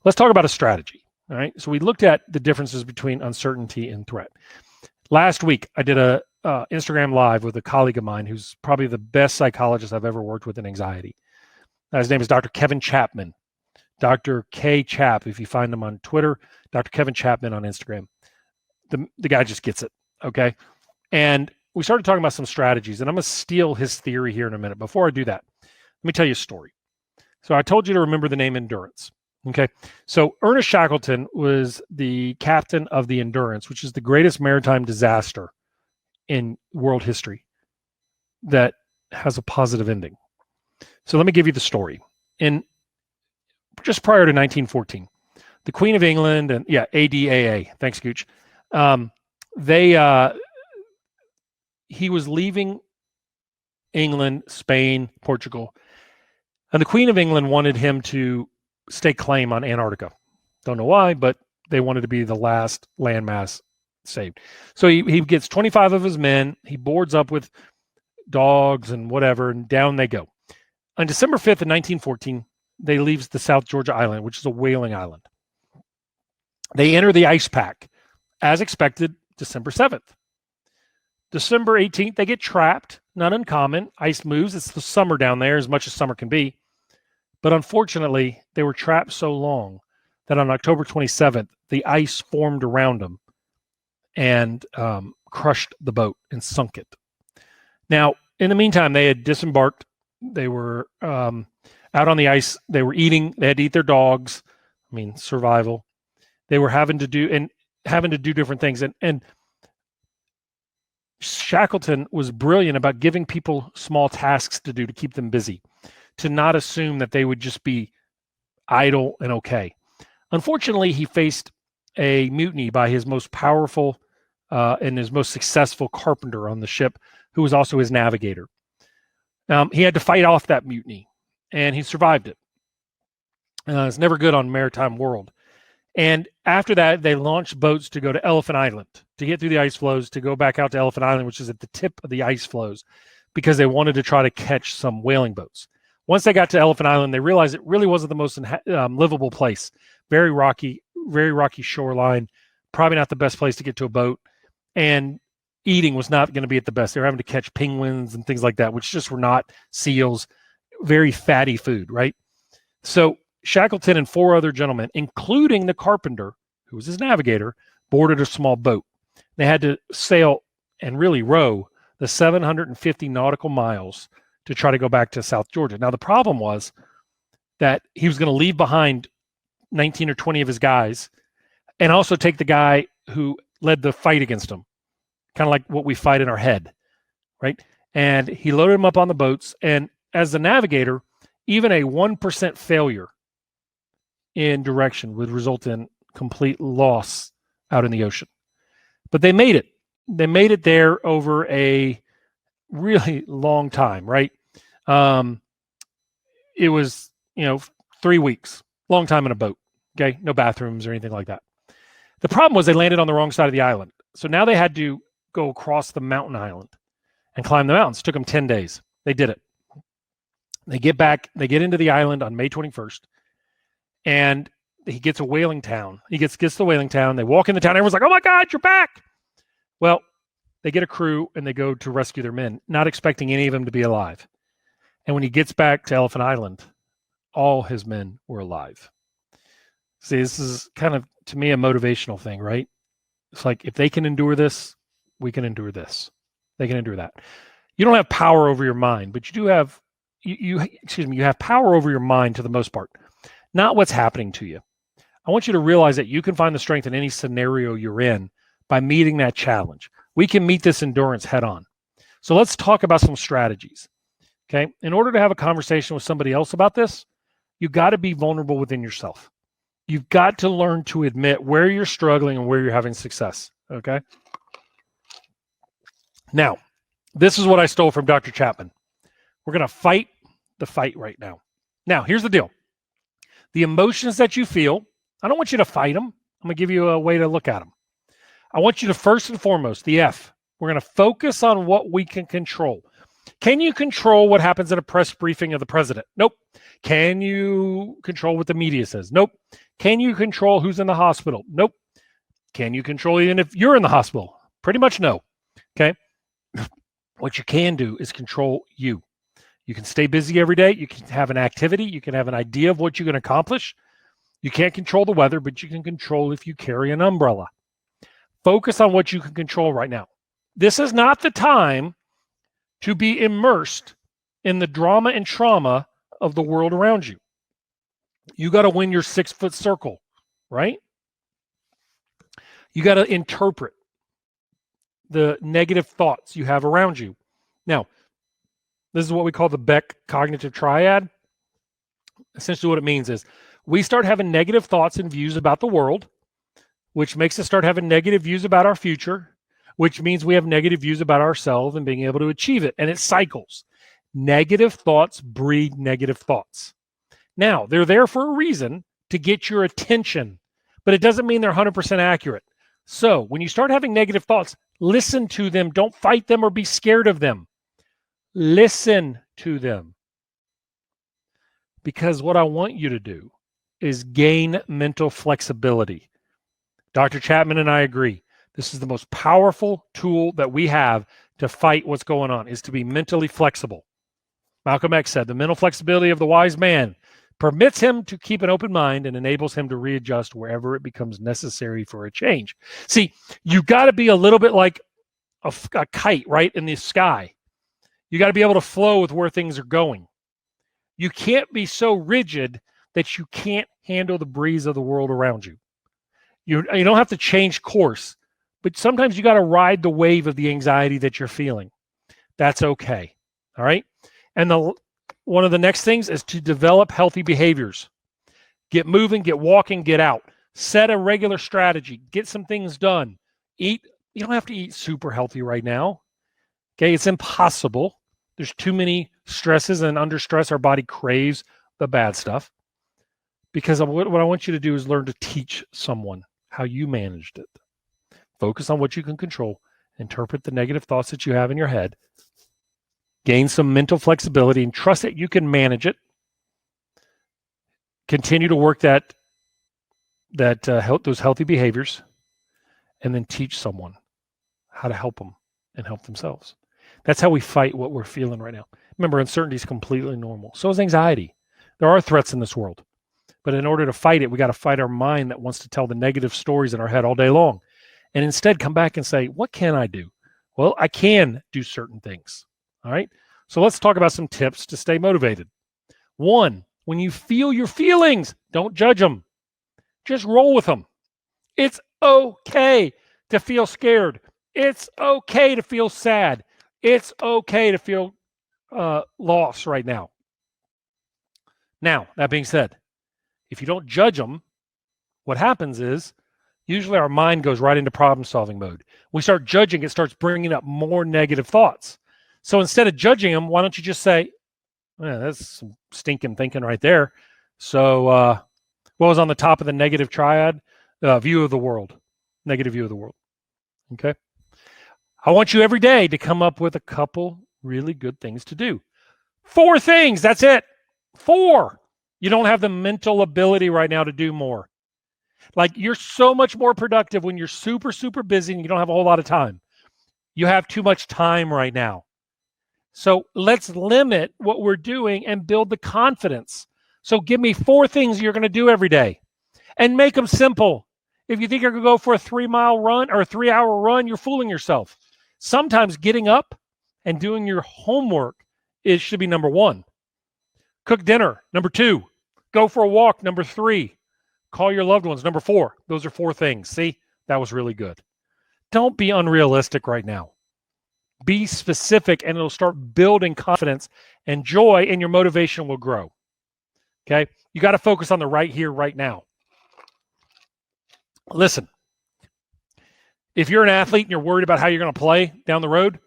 let's talk about a strategy, all right? So we looked at the differences between uncertainty and threat. Last week, I did a Instagram Live with a colleague of mine who's probably the best psychologist I've ever worked with in anxiety. His name is Dr. Kevin Chapman, Dr. K. Chap, if you find him on Twitter, Dr. Kevin Chapman on Instagram. The guy just gets it, okay? And we started talking about some strategies, and I'm going to steal his theory here in a minute. Before I do that, let me tell you a story. So I told you to remember the name Endurance, okay? So Ernest Shackleton was the captain of the Endurance, which is the greatest maritime disaster in world history that has a positive ending. So let me give you the story. Just prior to 1914, the Queen of England and ADAA, thanks, Gooch. He was leaving England, Spain, Portugal, and the Queen of England wanted him to stake claim on Antarctica. Don't know why, but they wanted to be the last landmass saved. So he gets 25 of his men. He boards up with dogs and whatever, and down they go. On December 5th of 1914, they leave the South Georgia Island, which is a whaling island. They enter the ice pack, as expected, December 7th. December 18th, they get trapped, not uncommon. Ice moves. It's the summer down there, as much as summer can be. But unfortunately, they were trapped so long that on October 27th, the ice formed around them and crushed the boat and sunk it. Now, in the meantime, they had disembarked. They were out on the ice. They were eating. They had to eat their dogs. I mean, survival. They were having to do different things. And Shackleton was brilliant about giving people small tasks to do to keep them busy, to not assume that they would just be idle and okay. Unfortunately, he faced a mutiny by his most powerful and his most successful carpenter on the ship, who was also his navigator. He had to fight off that mutiny, and he survived it. It's never good on maritime world. And after that, they launched boats to go to Elephant Island, to get through the ice floes, to go back out to Elephant Island, which is at the tip of the ice floes, because they wanted to try to catch some whaling boats. Once they got to Elephant Island, they realized it really wasn't the most livable place. Very rocky shoreline, probably not the best place to get to a boat. And eating was not going to be at the best. They were having to catch penguins and things like that, which just were not seals. Very fatty food, right? So Shackleton and 4 other gentlemen, including the carpenter, who was his navigator, boarded a small boat. They had to sail and really row the 750 nautical miles to try to go back to South Georgia. Now, the problem was that he was going to leave behind 19 or 20 of his guys and also take the guy who led the fight against him, kind of like what we fight in our head, right? And he loaded him up on the boats. And as the navigator, even a 1% failure in direction would result in complete loss out in the ocean. But they made it. They made it there over a really long time, right? It was, 3 weeks, long time in a boat, okay? No bathrooms or anything like that. The problem was they landed on the wrong side of the island. So now they had to go across the mountain island and climb the mountains. It took them 10 days. They did it. They get back, they get into the island on May 21st, and he gets a whaling town. He gets to the whaling town. They walk in the town. Everyone's like, oh my God, you're back. Well, they get a crew and they go to rescue their men, not expecting any of them to be alive. And when he gets back to Elephant Island, all his men were alive. See, this is kind of, to me, a motivational thing, right? It's like, if they can endure this, we can endure this. They can endure that. You don't have power over your mind, but you do have, you have power over your mind to the most part, not what's happening to you. I want you to realize that you can find the strength in any scenario you're in by meeting that challenge. We can meet this endurance head on. So let's talk about some strategies. Okay. In order to have a conversation with somebody else about this, you got to be vulnerable within yourself. You've got to learn to admit where you're struggling and where you're having success. Okay. Now, this is what I stole from Dr. Chapman. We're going to fight the fight right now. Now, here's the deal. The emotions that you feel, I don't want you to fight them. I'm going to give you a way to look at them. I want you to, first and foremost, the F, we're going to focus on what we can control. Can you control what happens at a press briefing of the president? Nope. Can you control what the media says? Nope. Can you control who's in the hospital? Nope. Can you control even if you're in the hospital? Pretty much no. Okay. What you can do is control you. You can stay busy every day. You can have an activity. You can have an idea of what you're going to accomplish. You can't control the weather, but you can control if you carry an umbrella. Focus on what you can control right now. This is not the time to be immersed in the drama and trauma of the world around you. You got to win your 6-foot circle, right? You got to interpret the negative thoughts you have around you. Now, this is what we call the Beck cognitive triad. Essentially what it means is we start having negative thoughts and views about the world, which makes us start having negative views about our future, which means we have negative views about ourselves and being able to achieve it. And it cycles. Negative thoughts breed negative thoughts. Now, they're there for a reason, to get your attention, but it doesn't mean they're 100% accurate. So when you start having negative thoughts, listen to them. Don't fight them or be scared of them. Listen to them. Because what I want you to do is gain mental flexibility. Dr. Chapman and I agree. This is the most powerful tool that we have to fight what's going on, is to be mentally flexible. Malcolm X said, the mental flexibility of the wise man permits him to keep an open mind and enables him to readjust wherever it becomes necessary for a change. See, you got to be a little bit like a kite, right, in the sky. You got to be able to flow with where things are going. You can't be so rigid that you can't handle the breeze of the world around you. You don't have to change course, But sometimes you got to ride the wave of the anxiety that you're feeling. That's okay. All right. And one of the next things is to develop healthy behaviors. Get moving, get walking, get out. Set a regular strategy. Get some things done. Eat. You don't have to eat super healthy right now. Okay. It's impossible. There's too many stresses, and under stress, our body craves the bad stuff. Because what I want you to do is learn to teach someone how you managed it. Focus on what you can control. Interpret the negative thoughts that you have in your head. Gain some mental flexibility and trust that you can manage it. Continue to work those healthy behaviors, and then teach someone how to help them and help themselves. That's how we fight what we're feeling right now. Remember, uncertainty is completely normal. So is anxiety. There are threats in this world. But in order to fight it, we got to fight our mind that wants to tell the negative stories in our head all day long. And instead come back and say, what can I do? Well, I can do certain things. All right. So let's talk about some tips to stay motivated. 1, when you feel your feelings, don't judge them. Just roll with them. It's okay to feel scared. It's okay to feel sad. It's okay to feel lost right now. Now, that being said, if you don't judge them, what happens is usually our mind goes right into problem-solving mode. We start judging, it starts bringing up more negative thoughts. So instead of judging them, why don't you just say, that's some stinking thinking right there. So what was on the top of the negative triad? View of the world. Negative view of the world. Okay? I want you every day to come up with a couple really good things to do. 4 things. That's it. 4. You don't have the mental ability right now to do more. Like, you're so much more productive when you're super, super busy and you don't have a whole lot of time. You have too much time right now. So let's limit what we're doing and build the confidence. So give me 4 things you're going to do every day and make them simple. If you think you're going to go for a 3-mile run or a 3-hour run, you're fooling yourself. Sometimes getting up and doing your homework should be number 1. Cook dinner, number 2. Go for a walk, number 3. Call your loved ones, number 4. Those are 4 things. See, that was really good. Don't be unrealistic right now. Be specific, and it'll start building confidence and joy, and your motivation will grow. Okay? You got to focus on the right here, right now. Listen, if you're an athlete and you're worried about how you're going to play down the road,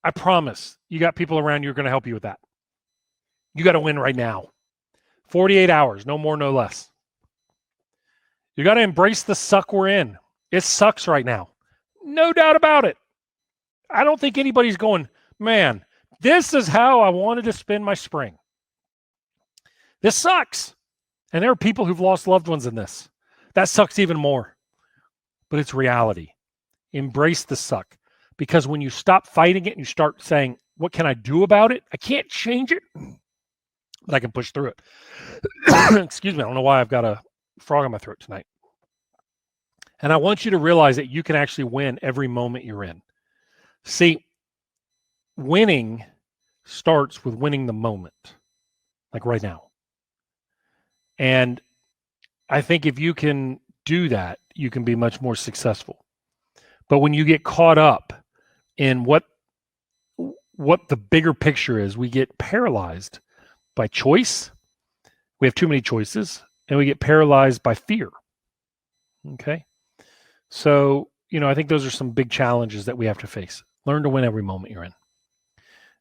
I promise you got people around you who are going to help you with that. You got to win right now. 48 hours, no more, no less. You got to embrace the suck we're in. It sucks right now. No doubt about it. I don't think anybody's going, man, this is how I wanted to spend my spring. This sucks. And there are people who've lost loved ones in this. That sucks even more. But it's reality. Embrace the suck. Because when you stop fighting it and you start saying, what can I do about it? I can't change it, but I can push through it. Excuse me. I don't know why I've got a frog in my throat tonight. And I want you to realize that you can actually win every moment you're in. See, winning starts with winning the moment, like right now. And I think if you can do that, you can be much more successful. But when you get caught up in what the bigger picture is, we get paralyzed by choice. We have too many choices, and we get paralyzed by fear. Okay? So, I think those are some big challenges that we have to face. Learn to win every moment you're in.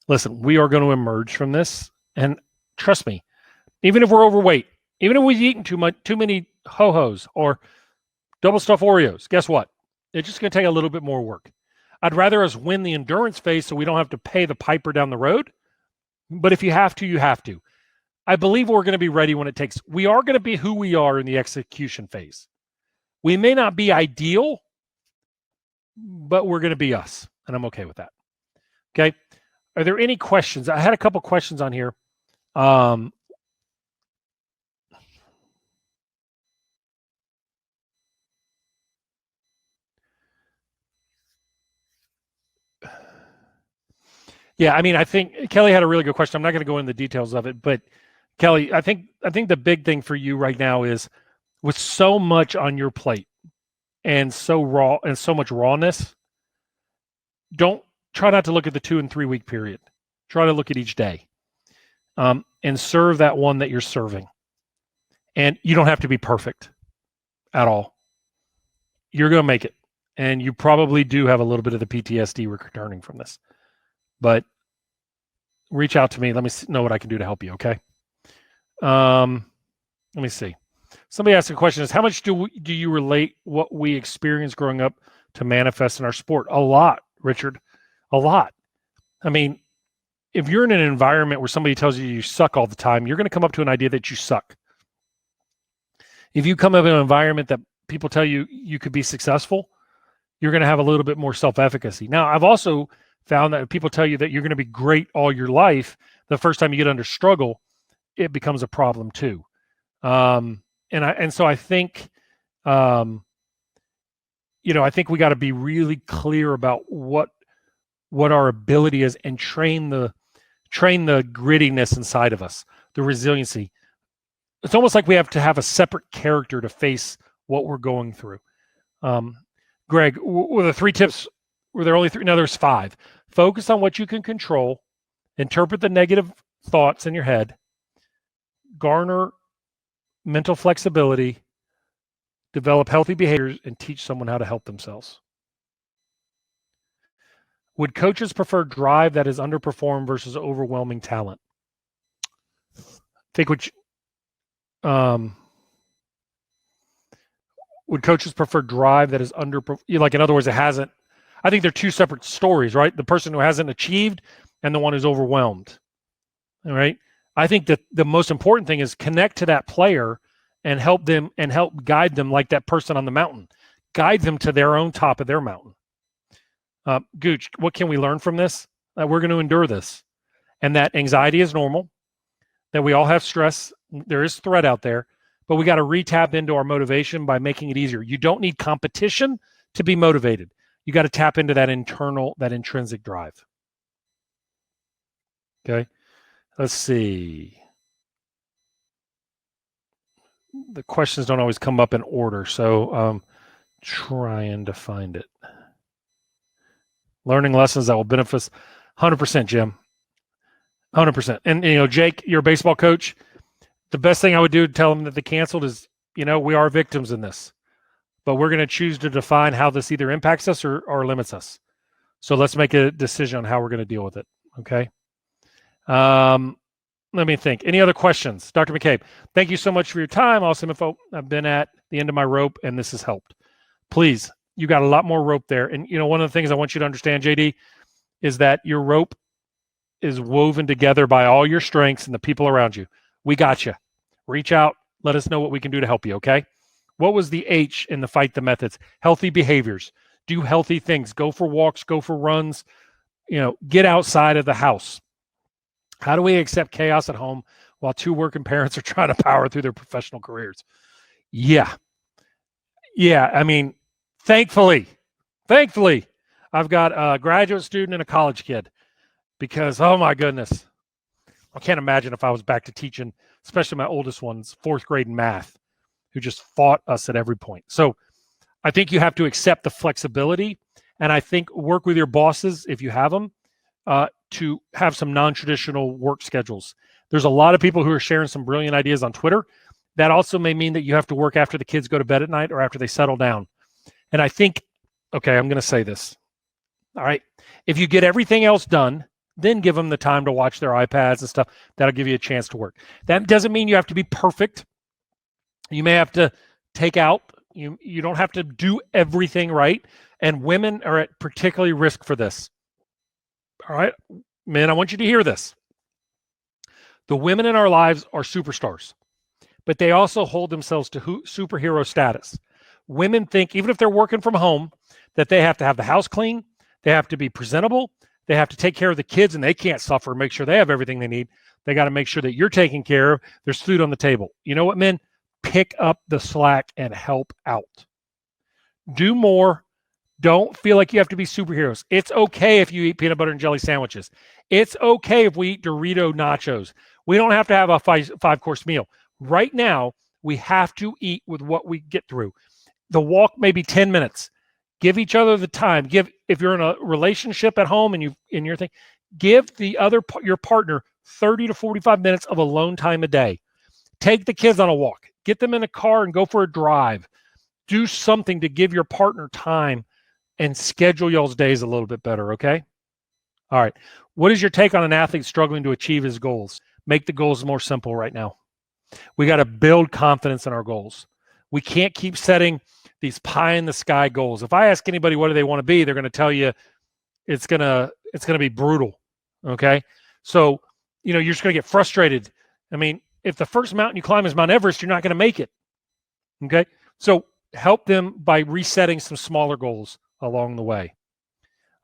Listen, we are going to emerge from this, and trust me, even if we're overweight, even if we've eaten too many Ho-Hos or double stuffed Oreos, guess what? It's just going to take a little bit more work. I'd rather us win the endurance phase so we don't have to pay the piper down the road. But if you have to, you have to. I believe we're going to be ready when it takes. We are going to be who we are in the execution phase. We may not be ideal, but we're going to be us. And I'm okay with that. Okay. Are there any questions? I had a couple questions on here. Yeah, I think Kelly had a really good question. I'm not going to go into the details of it, but Kelly, I think the big thing for you right now is with so much on your plate, and so raw and so much rawness, don't try not to look at the 2 and 3 week period. Try to look at each day, and serve that one that you're serving. And you don't have to be perfect at all. You're going to make it. And you probably do have a little bit of the PTSD returning from this. But reach out to me. Let me know what I can do to help you, okay? Let me see. Somebody asked a question is, how much do you relate what we experienced growing up to manifest in our sport? A lot, Richard. A lot. I mean, if you're in an environment where somebody tells you you suck all the time, you're going to come up to an idea that you suck. If you come up in an environment that people tell you you could be successful, you're going to have a little bit more self-efficacy. Now, I've also found that if people tell you that you're going to be great all your life, the first time you get under struggle, it becomes a problem too. So I think, I think we got to be really clear about what our ability is and train the grittiness inside of us, the resiliency. It's almost like we have to have a separate character to face what we're going through. Greg, were the 3 tips, were there only 3? No, there's 5. Focus on what you can control, interpret the negative thoughts in your head, garner mental flexibility, develop healthy behaviors, and teach someone how to help themselves. Would coaches prefer drive that is underperformed versus overwhelming talent? I think would coaches prefer drive that is like, in other words, it hasn't, I think they're 2 separate stories, right? The person who hasn't achieved and the one who's overwhelmed. All right. I think that the most important thing is connect to that player and help them and help guide them like that person on the mountain. Guide them to their own top of their mountain. Gooch, what can we learn from this? That we're going to endure this, and that anxiety is normal, that we all have stress. There is threat out there, but we got to re-tap into our motivation by making it easier. You don't need competition to be motivated. You got to tap into that intrinsic drive. Okay. Let's see. The questions don't always come up in order, so trying to find it. Learning lessons that will benefit us. 100%, Jim. 100%. And, Jake, you're a baseball coach. The best thing I would do to tell them that they canceled is, we are victims in this. But we're going to choose to define how this either impacts us or limits us. So let's make a decision on how we're going to deal with it, okay? Let me think. Any other questions? Dr. McCabe, thank you so much for your time. Awesome info. I've been at the end of my rope, and this has helped. Please, you got a lot more rope there. And, one of the things I want you to understand, JD, is that your rope is woven together by all your strengths and the people around you. We got you. Reach out. Let us know what we can do to help you, okay? What was the H in the Fight the Methods? Healthy behaviors. Do healthy things. Go for walks. Go for runs. Get outside of the house. How do we accept chaos at home while 2 working parents are trying to power through their professional careers? Yeah. I mean, thankfully, I've got a graduate student and a college kid because, oh my goodness, I can't imagine if I was back to teaching, especially my oldest one's 4th grade in math, who just fought us at every point. So I think you have to accept the flexibility, and I think work with your bosses, if you have them, to have some non-traditional work schedules. There's a lot of people who are sharing some brilliant ideas on Twitter. That also may mean that you have to work after the kids go to bed at night or after they settle down. And I think, okay, I'm going to say this. All right. If you get everything else done, then give them the time to watch their iPads and stuff. That'll give you a chance to work. That doesn't mean you have to be perfect. You may have to take out, you don't have to do everything right. And women are at particularly risk for this. All right, men, I want you to hear this. The women in our lives are superstars, but they also hold themselves to superhero status. Women think, even if they're working from home, that they have to have the house clean, they have to be presentable, they have to take care of the kids, and they can't suffer, make sure they have everything they need. They got to make sure that you're taken care of. There's food on the table. You know what, men? Pick up the slack and help out. Do more. Don't feel like you have to be superheroes. It's okay if you eat peanut butter and jelly sandwiches. It's okay if we eat Dorito nachos. We don't have to have a 5-course meal. Right now, we have to eat with what we get through. The walk may be 10 minutes. Give each other the time. If you're in a relationship at home and your thing, give your partner 30 to 45 minutes of alone time a day. Take the kids on a walk. Get them in a car and go for a drive. Do something to give your partner time and schedule y'all's days a little bit better, okay? All right. What is your take on an athlete struggling to achieve his goals? Make the goals more simple right now. We got to build confidence in our goals. We can't keep setting these pie in the sky goals. If I ask anybody what do they want to be, they're going to tell you it's going to be brutal, okay? So, you're just going to get frustrated. I mean, if the first mountain you climb is Mount Everest, you're not going to make it, okay? So help them by resetting some smaller goals along the way.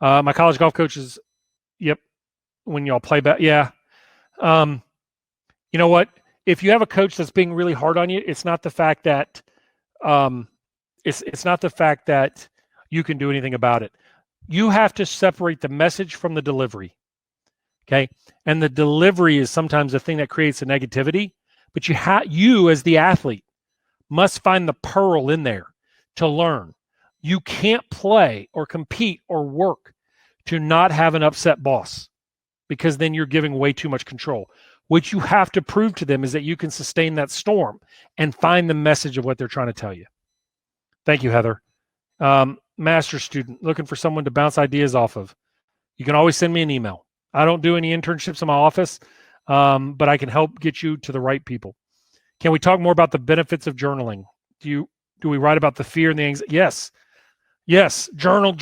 My college golf coaches, yep, when y'all play back, yeah. You know what? If you have a coach that's being really hard on you, it's not the fact that it's not the fact that you can do anything about it. You have to separate the message from the delivery. Okay. And the delivery is sometimes the thing that creates the negativity, but you as the athlete must find the pearl in there to learn. You can't play or compete or work to not have an upset boss, because then you're giving way too much control. What you have to prove to them is that you can sustain that storm and find the message of what they're trying to tell you. Thank you, Heather. Master's student, looking for someone to bounce ideas off of. You can always send me an email. I don't do any internships in my office, but I can help get you to the right people. Can we talk more about the benefits of journaling? Do we write about the fear and the anxiety? Yes. Journal.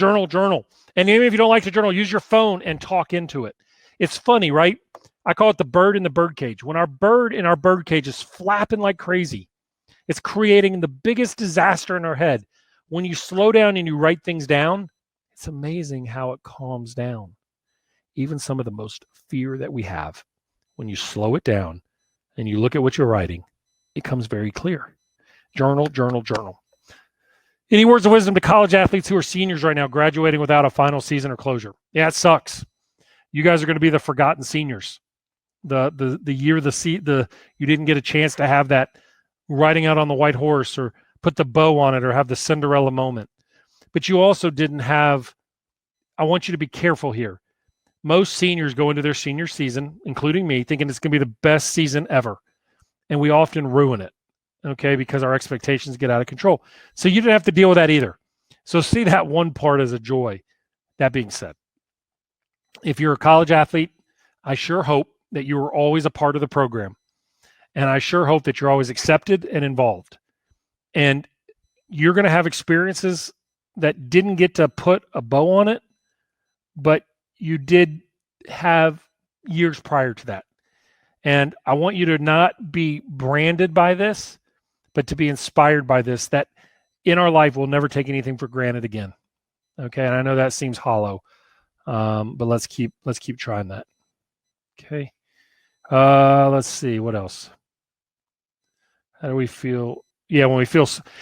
And even if you don't like to journal, use your phone and talk into it. It's funny, right? I call it the bird in the bird cage. When our bird in our bird cage is flapping like crazy, it's creating the biggest disaster in our head. When you slow down and you write things down, it's amazing how it calms down. Even some of the most fear that we have, when you slow it down and you look at what you're writing, it comes very clear. Journal. Any words of wisdom to college athletes who are seniors right now, graduating without a final season or closure? Yeah, it sucks. You guys are going to be the forgotten seniors. The year you didn't get a chance to have that riding out on the white horse or put the bow on it or have the Cinderella moment. But you also didn't have, I want you to be careful here. Most seniors go into their senior season, including me, thinking it's going to be the best season ever. And we often ruin it, okay, because our expectations get out of control. So you didn't have to deal with that either. So see that one part as a joy. That being said, if you're a college athlete, I sure hope that you are always a part of the program. And I sure hope that you're always accepted and involved. And you're going to have experiences that didn't get to put a bow on it, but you did have years prior to that. And I want you to not be branded by this, but to be inspired by this, that in our life, we'll never take anything for granted again. Okay. And I know that seems hollow, but let's keep trying that. Okay. Let's see what else. How do we feel? Yeah.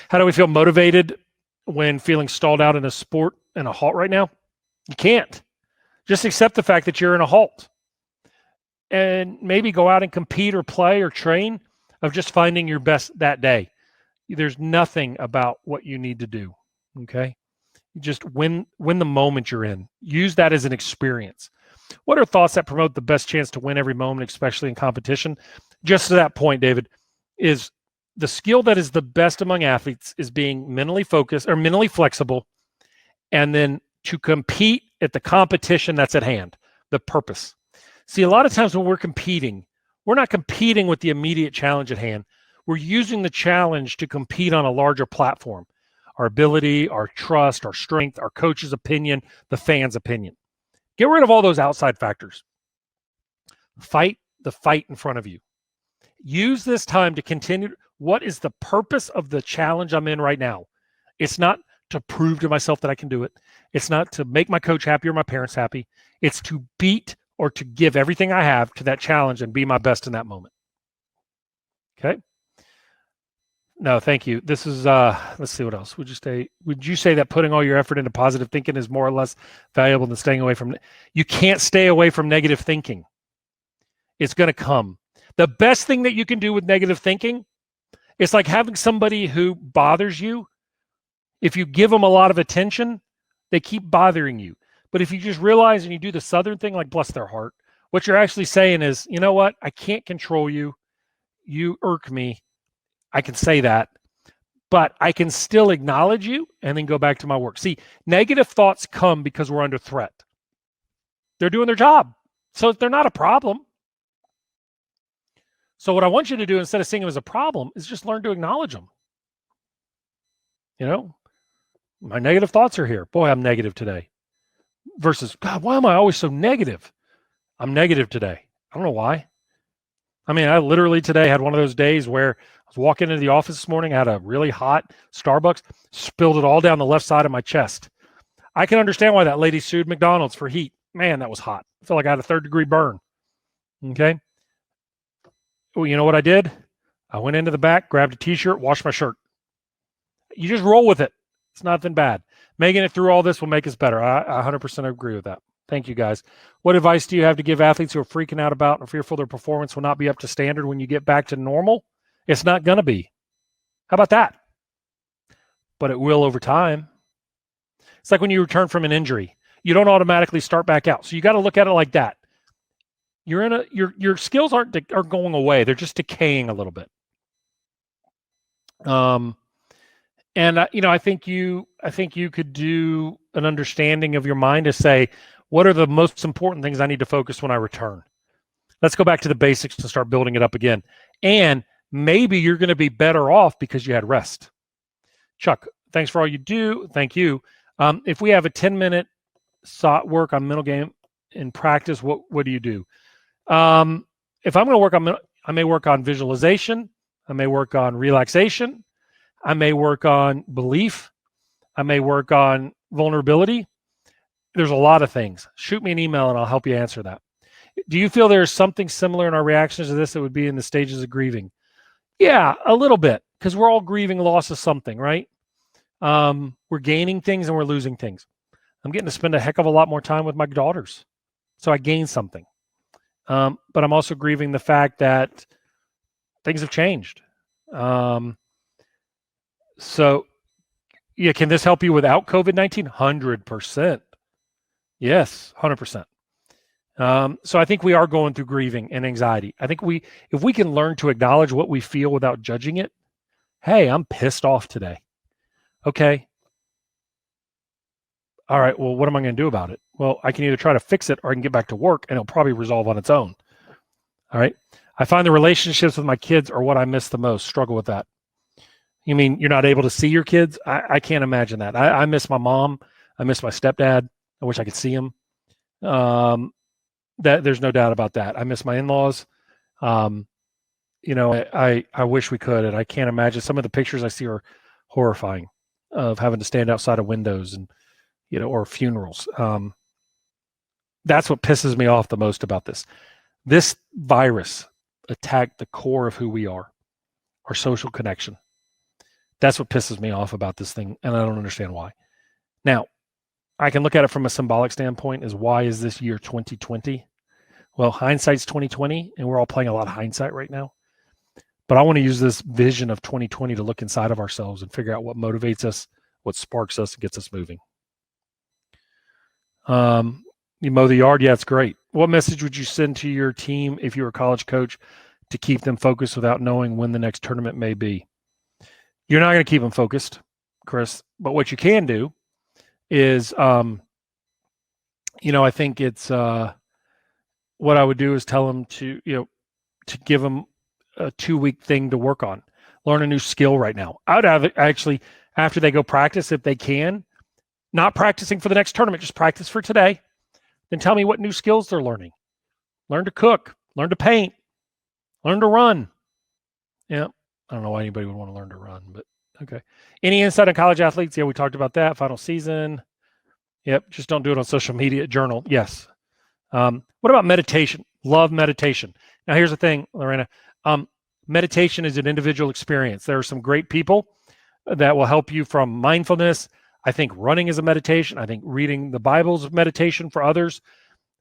How do we feel motivated when feeling stalled out in a sport and a halt right now? You can't. Just accept the fact that you're in a halt and maybe go out and compete or play or train of just finding your best that day. There's nothing about what you need to do. Okay. Just win the moment you're in. Use that as an experience. What are thoughts that promote the best chance to win every moment, especially in competition? Just to that point, David, is the skill that is the best among athletes is being mentally focused or mentally flexible, and then to compete at the competition that's at hand, the purpose. See, a lot of times when we're competing, we're not competing with the immediate challenge at hand. We're using the challenge to compete on a larger platform. Our ability, our trust, our strength, our coach's opinion, the fans' opinion. Get rid of all those outside factors. Fight the fight in front of you. Use this time to continue. What is the purpose of the challenge I'm in right now? It's not to prove to myself that I can do it. It's not to make my coach happy or my parents happy. It's to beat or to give everything I have to that challenge and be my best in that moment. Okay. No, thank you. This is, let's see what else. Would you say that putting all your effort into positive thinking is more or less valuable than staying away from, you can't stay away from negative thinking. It's going to come. The best thing that you can do with negative thinking, it's like having somebody who bothers you If you give them a lot of attention, they keep bothering you. But if you just realize and you do the Southern thing, like bless their heart, what you're actually saying is, you know what? I can't control you. You irk me. I can say that, but I can still acknowledge you and then go back to my work. See, negative thoughts come because we're under threat. They're doing their job. So they're not a problem. So what I want you to do instead of seeing them as a problem is just learn to acknowledge them. You know, my negative thoughts are here. Boy, I'm negative today. Versus, God, why am I always so negative? I'm negative today. I don't know why. I mean, I literally today had one of those days where I was walking into the office this morning, I had a really hot Starbucks, spilled it all down the left side of my chest. I can understand why that lady sued McDonald's for heat. Man, that was hot. I felt like I had a 3rd-degree burn. Okay. Well, you know what I did? I went into the back, grabbed a t-shirt, washed my shirt. You just roll with it. It's nothing bad. Making it through all this will make us better. I 100% agree with that. Thank you, guys. What advice do you have to give athletes who are freaking out about and fearful their performance will not be up to standard when you get back to normal? It's not going to be. How about that? But it will over time. It's like when you return from an injury. You don't automatically start back out. So you got to look at it like that. Your skills aren't going away. They're just decaying a little bit. And I think you could do an understanding of your mind to say, what are the most important things I need to focus when I return? Let's go back to the basics and start building it up again. And maybe you're going to be better off because you had rest. Chuck, thanks for all you do. Thank you. If we have a 10-minute work on mental game in practice, what do you do? If I'm going to work on, I may work on visualization. I may work on relaxation. I may work on belief. I may work on vulnerability. There's a lot of things. Shoot me an email and I'll help you answer that. Do you feel there's something similar in our reactions to this that would be in the stages of grieving? Yeah, a little bit, because we're all grieving loss of something, right? We're gaining things and we're losing things. I'm getting to spend a heck of a lot more time with my daughters. So I gained something. But I'm also grieving the fact that things have changed. So, yeah, can this help you without COVID-19? 100%. Yes, 100%. So I think we are going through grieving and anxiety. I think if we can learn to acknowledge what we feel without judging it, hey, I'm pissed off today. Okay. All right, well, what am I going to do about it? Well, I can either try to fix it or I can get back to work and it'll probably resolve on its own. All right. I find the relationships with my kids are what I miss the most. Struggle with that. You mean you're not able to see your kids? I can't imagine that. I miss my mom. I miss my stepdad. I wish I could see him. That there's no doubt about that. I miss my in-laws. I wish we could, and I can't imagine. Some of the pictures I see are horrifying of having to stand outside of windows and, or funerals. That's what pisses me off the most about this. This virus attacked the core of who we are, our social connection. That's what pisses me off about this thing, and I don't understand why. Now, I can look at it from a symbolic standpoint as why is this year 2020? Well, hindsight's 2020, and we're all playing a lot of hindsight right now. But I want to use this vision of 2020 to look inside of ourselves and figure out what motivates us, what sparks us, and gets us moving. You mow the yard? Yeah, it's great. What message would you send to your team if you were a college coach to keep them focused without knowing when the next tournament may be? You're not going to keep them focused, Chris. But what you can do is, I think it's what I would do is tell them to give them a 2-week thing to work on, learn a new skill right now. I would have actually, after they go practice, if they can, not practicing for the next tournament, just practice for today. Then tell me what new skills they're learning. Learn to cook, learn to paint, learn to run. Yeah. I don't know why anybody would want to learn to run, but okay. Any insight on college athletes? Yeah, we talked about that. Final season. Yep. Just don't do it on social media. Journal. Yes. What about meditation? Love meditation. Now, here's the thing, Lorena. Meditation is an individual experience. There are some great people that will help you from mindfulness. I think running is a meditation. I think reading the Bible is a meditation for others.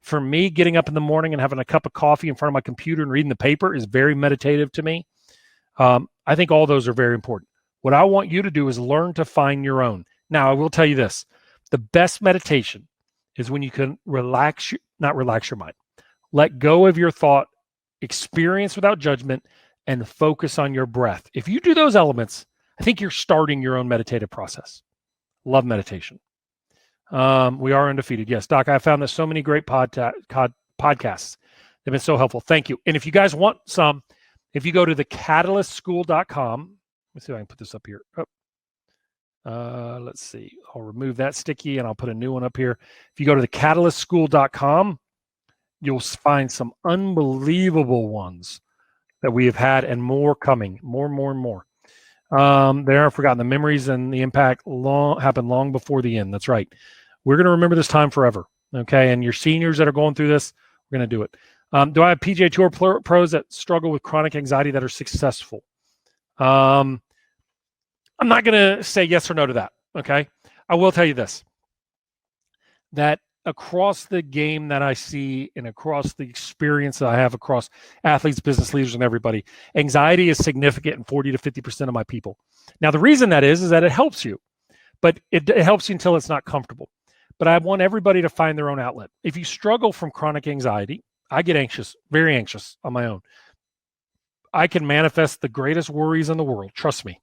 For me, getting up in the morning and having a cup of coffee in front of my computer and reading the paper is very meditative to me. I think all those are very important. What I want you to do is learn to find your own. Now, I will tell you this. The best meditation is when you can not relax your mind. Let go of your thought, experience without judgment, and focus on your breath. If you do those elements, I think you're starting your own meditative process. Love meditation. We are undefeated. Yes, Doc, I found that so many great podcasts. They've been so helpful. Thank you. And if you guys want some, if you go to thecatalyst.school.com, let me see if I can put this up here. Let's see. I'll remove that sticky and I'll put a new one up here. If you go to thecatalyst.school.com, you'll find some unbelievable ones that we have had and more coming, more and more. They aren't forgotten. The memories and the impact happened long before the end. That's right. We're going to remember this time forever. Okay. And your seniors that are going through this, we're going to do it. Do I have PGA Tour pros that struggle with chronic anxiety that are successful? I'm not going to say yes or no to that. Okay. I will tell you this, that across the game that I see and across the experience that I have across athletes, business leaders, and everybody, anxiety is significant in 40 to 50% of my people. Now, the reason that is that it helps you, but it helps you until it's not comfortable. But I want everybody to find their own outlet. If you struggle from chronic anxiety, I get anxious, very anxious on my own. I can manifest the greatest worries in the world. Trust me.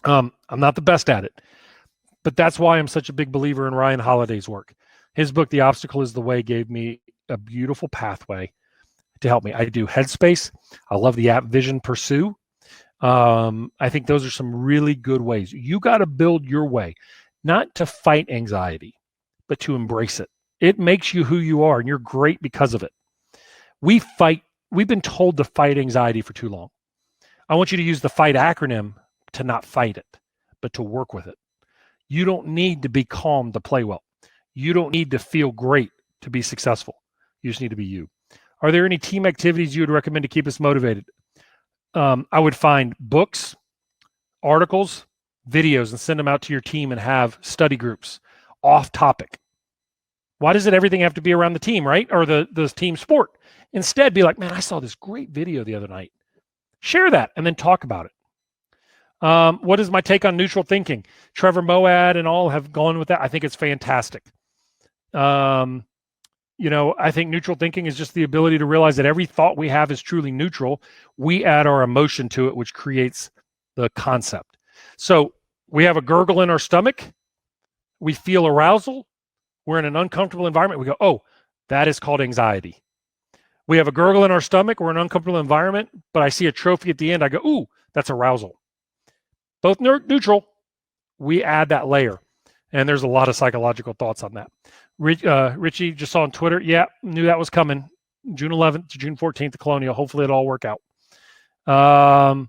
I'm not the best at it, but that's why I'm such a big believer in Ryan Holiday's work. His book, The Obstacle is the Way, gave me a beautiful pathway to help me. I do Headspace. I love the app Vision Pursue. I think those are some really good ways. You got to build your way, not to fight anxiety, but to embrace it. It makes you who you are, and you're great because of it. We've been told to fight anxiety for too long. I want you to use the FIGHT acronym to not fight it, but to work with it. You don't need to be calm to play well. You don't need to feel great to be successful. You just need to be you. Are there any team activities you would recommend to keep us motivated? I would find books, articles, videos, and send them out to your team and have study groups off topic. Why does everything have to be around the team, right? Or the team sport? Instead, be like, man, I saw this great video the other night. Share that and then talk about it. What is my take on neutral thinking? Trevor Moawad and all have gone with that. I think it's fantastic. I think neutral thinking is just the ability to realize that every thought we have is truly neutral. We add our emotion to it, which creates the concept. So we have a gurgle in our stomach. We feel arousal. We're in an uncomfortable environment. We go, oh, that is called anxiety. We have a gurgle in our stomach. We're in an uncomfortable environment, but I see a trophy at the end. I go, ooh, that's arousal. Both neutral. We add that layer. And there's a lot of psychological thoughts on that. Richie just saw on Twitter. Yeah, knew that was coming. June 11th to June 14th, the Colonial. Hopefully it'll all work out. I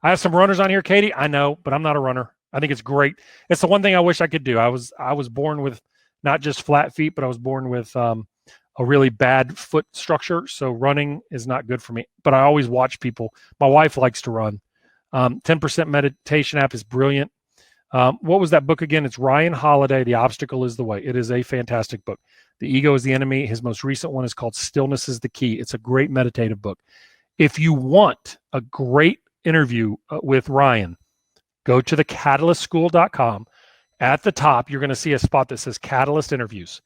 have some runners on here, Katie. I know, but I'm not a runner. I think it's great. It's the one thing I wish I could do. I was born with not just flat feet, but I was born with a really bad foot structure. So running is not good for me. But I always watch people. My wife likes to run. 10% meditation app is brilliant. What was that book again? It's Ryan Holiday, The Obstacle is the Way. It is a fantastic book. The Ego is the Enemy. His most recent one is called Stillness is the Key. It's a great meditative book. If you want a great interview with Ryan, go to thecatalyst.school.com. At the top, you're going to see a spot that says Catalyst Interviews.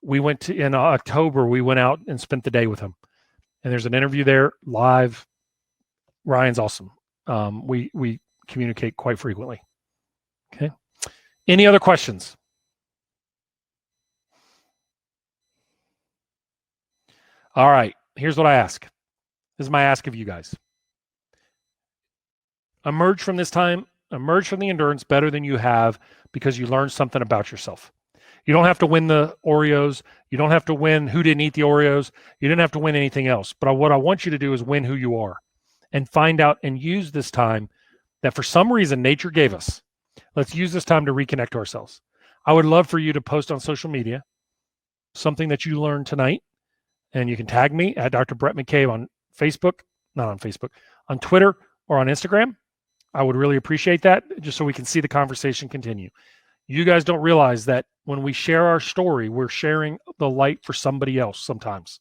In October, we went out and spent the day with him. And there's an interview there live. Ryan's awesome. We communicate quite frequently. Okay. Any other questions? All right. Here's what I ask. This is my ask of you guys. Emerge from this time, emerge from the endurance better than you have because you learned something about yourself. You don't have to win the Oreos. You don't have to win who didn't eat the Oreos. You didn't have to win anything else. But what I want you to do is win who you are and find out and use this time that for some reason nature gave us. Let's use this time to reconnect to ourselves. I would love for you to post on social media something that you learned tonight, and you can tag me at Dr. Brett McCabe on Facebook, not on Facebook, on Twitter or on Instagram. I would really appreciate that just so we can see the conversation continue. You guys don't realize that when we share our story, we're sharing the light for somebody else sometimes.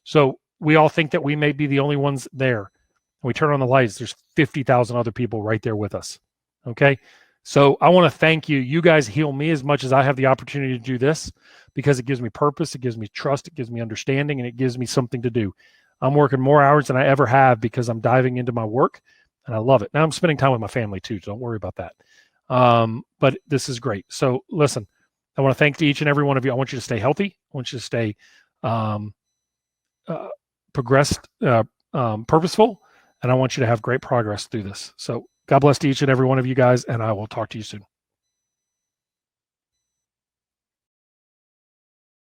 So we all think that we may be the only ones there. We turn on the lights, there's 50,000 other people right there with us. Okay. So I want to thank you. You guys heal me as much as I have the opportunity to do this, because it gives me purpose, it gives me trust, it gives me understanding, and it gives me something to do. I'm working more hours than I ever have because I'm diving into my work and I love it. Now I'm spending time with my family too. So don't worry about that. But this is great. So listen, I want to thank each and every one of you. I want you to stay healthy. I want you to stay um, progressed, purposeful, and I want you to have great progress through this. So God bless to each and every one of you guys, and I will talk to you soon.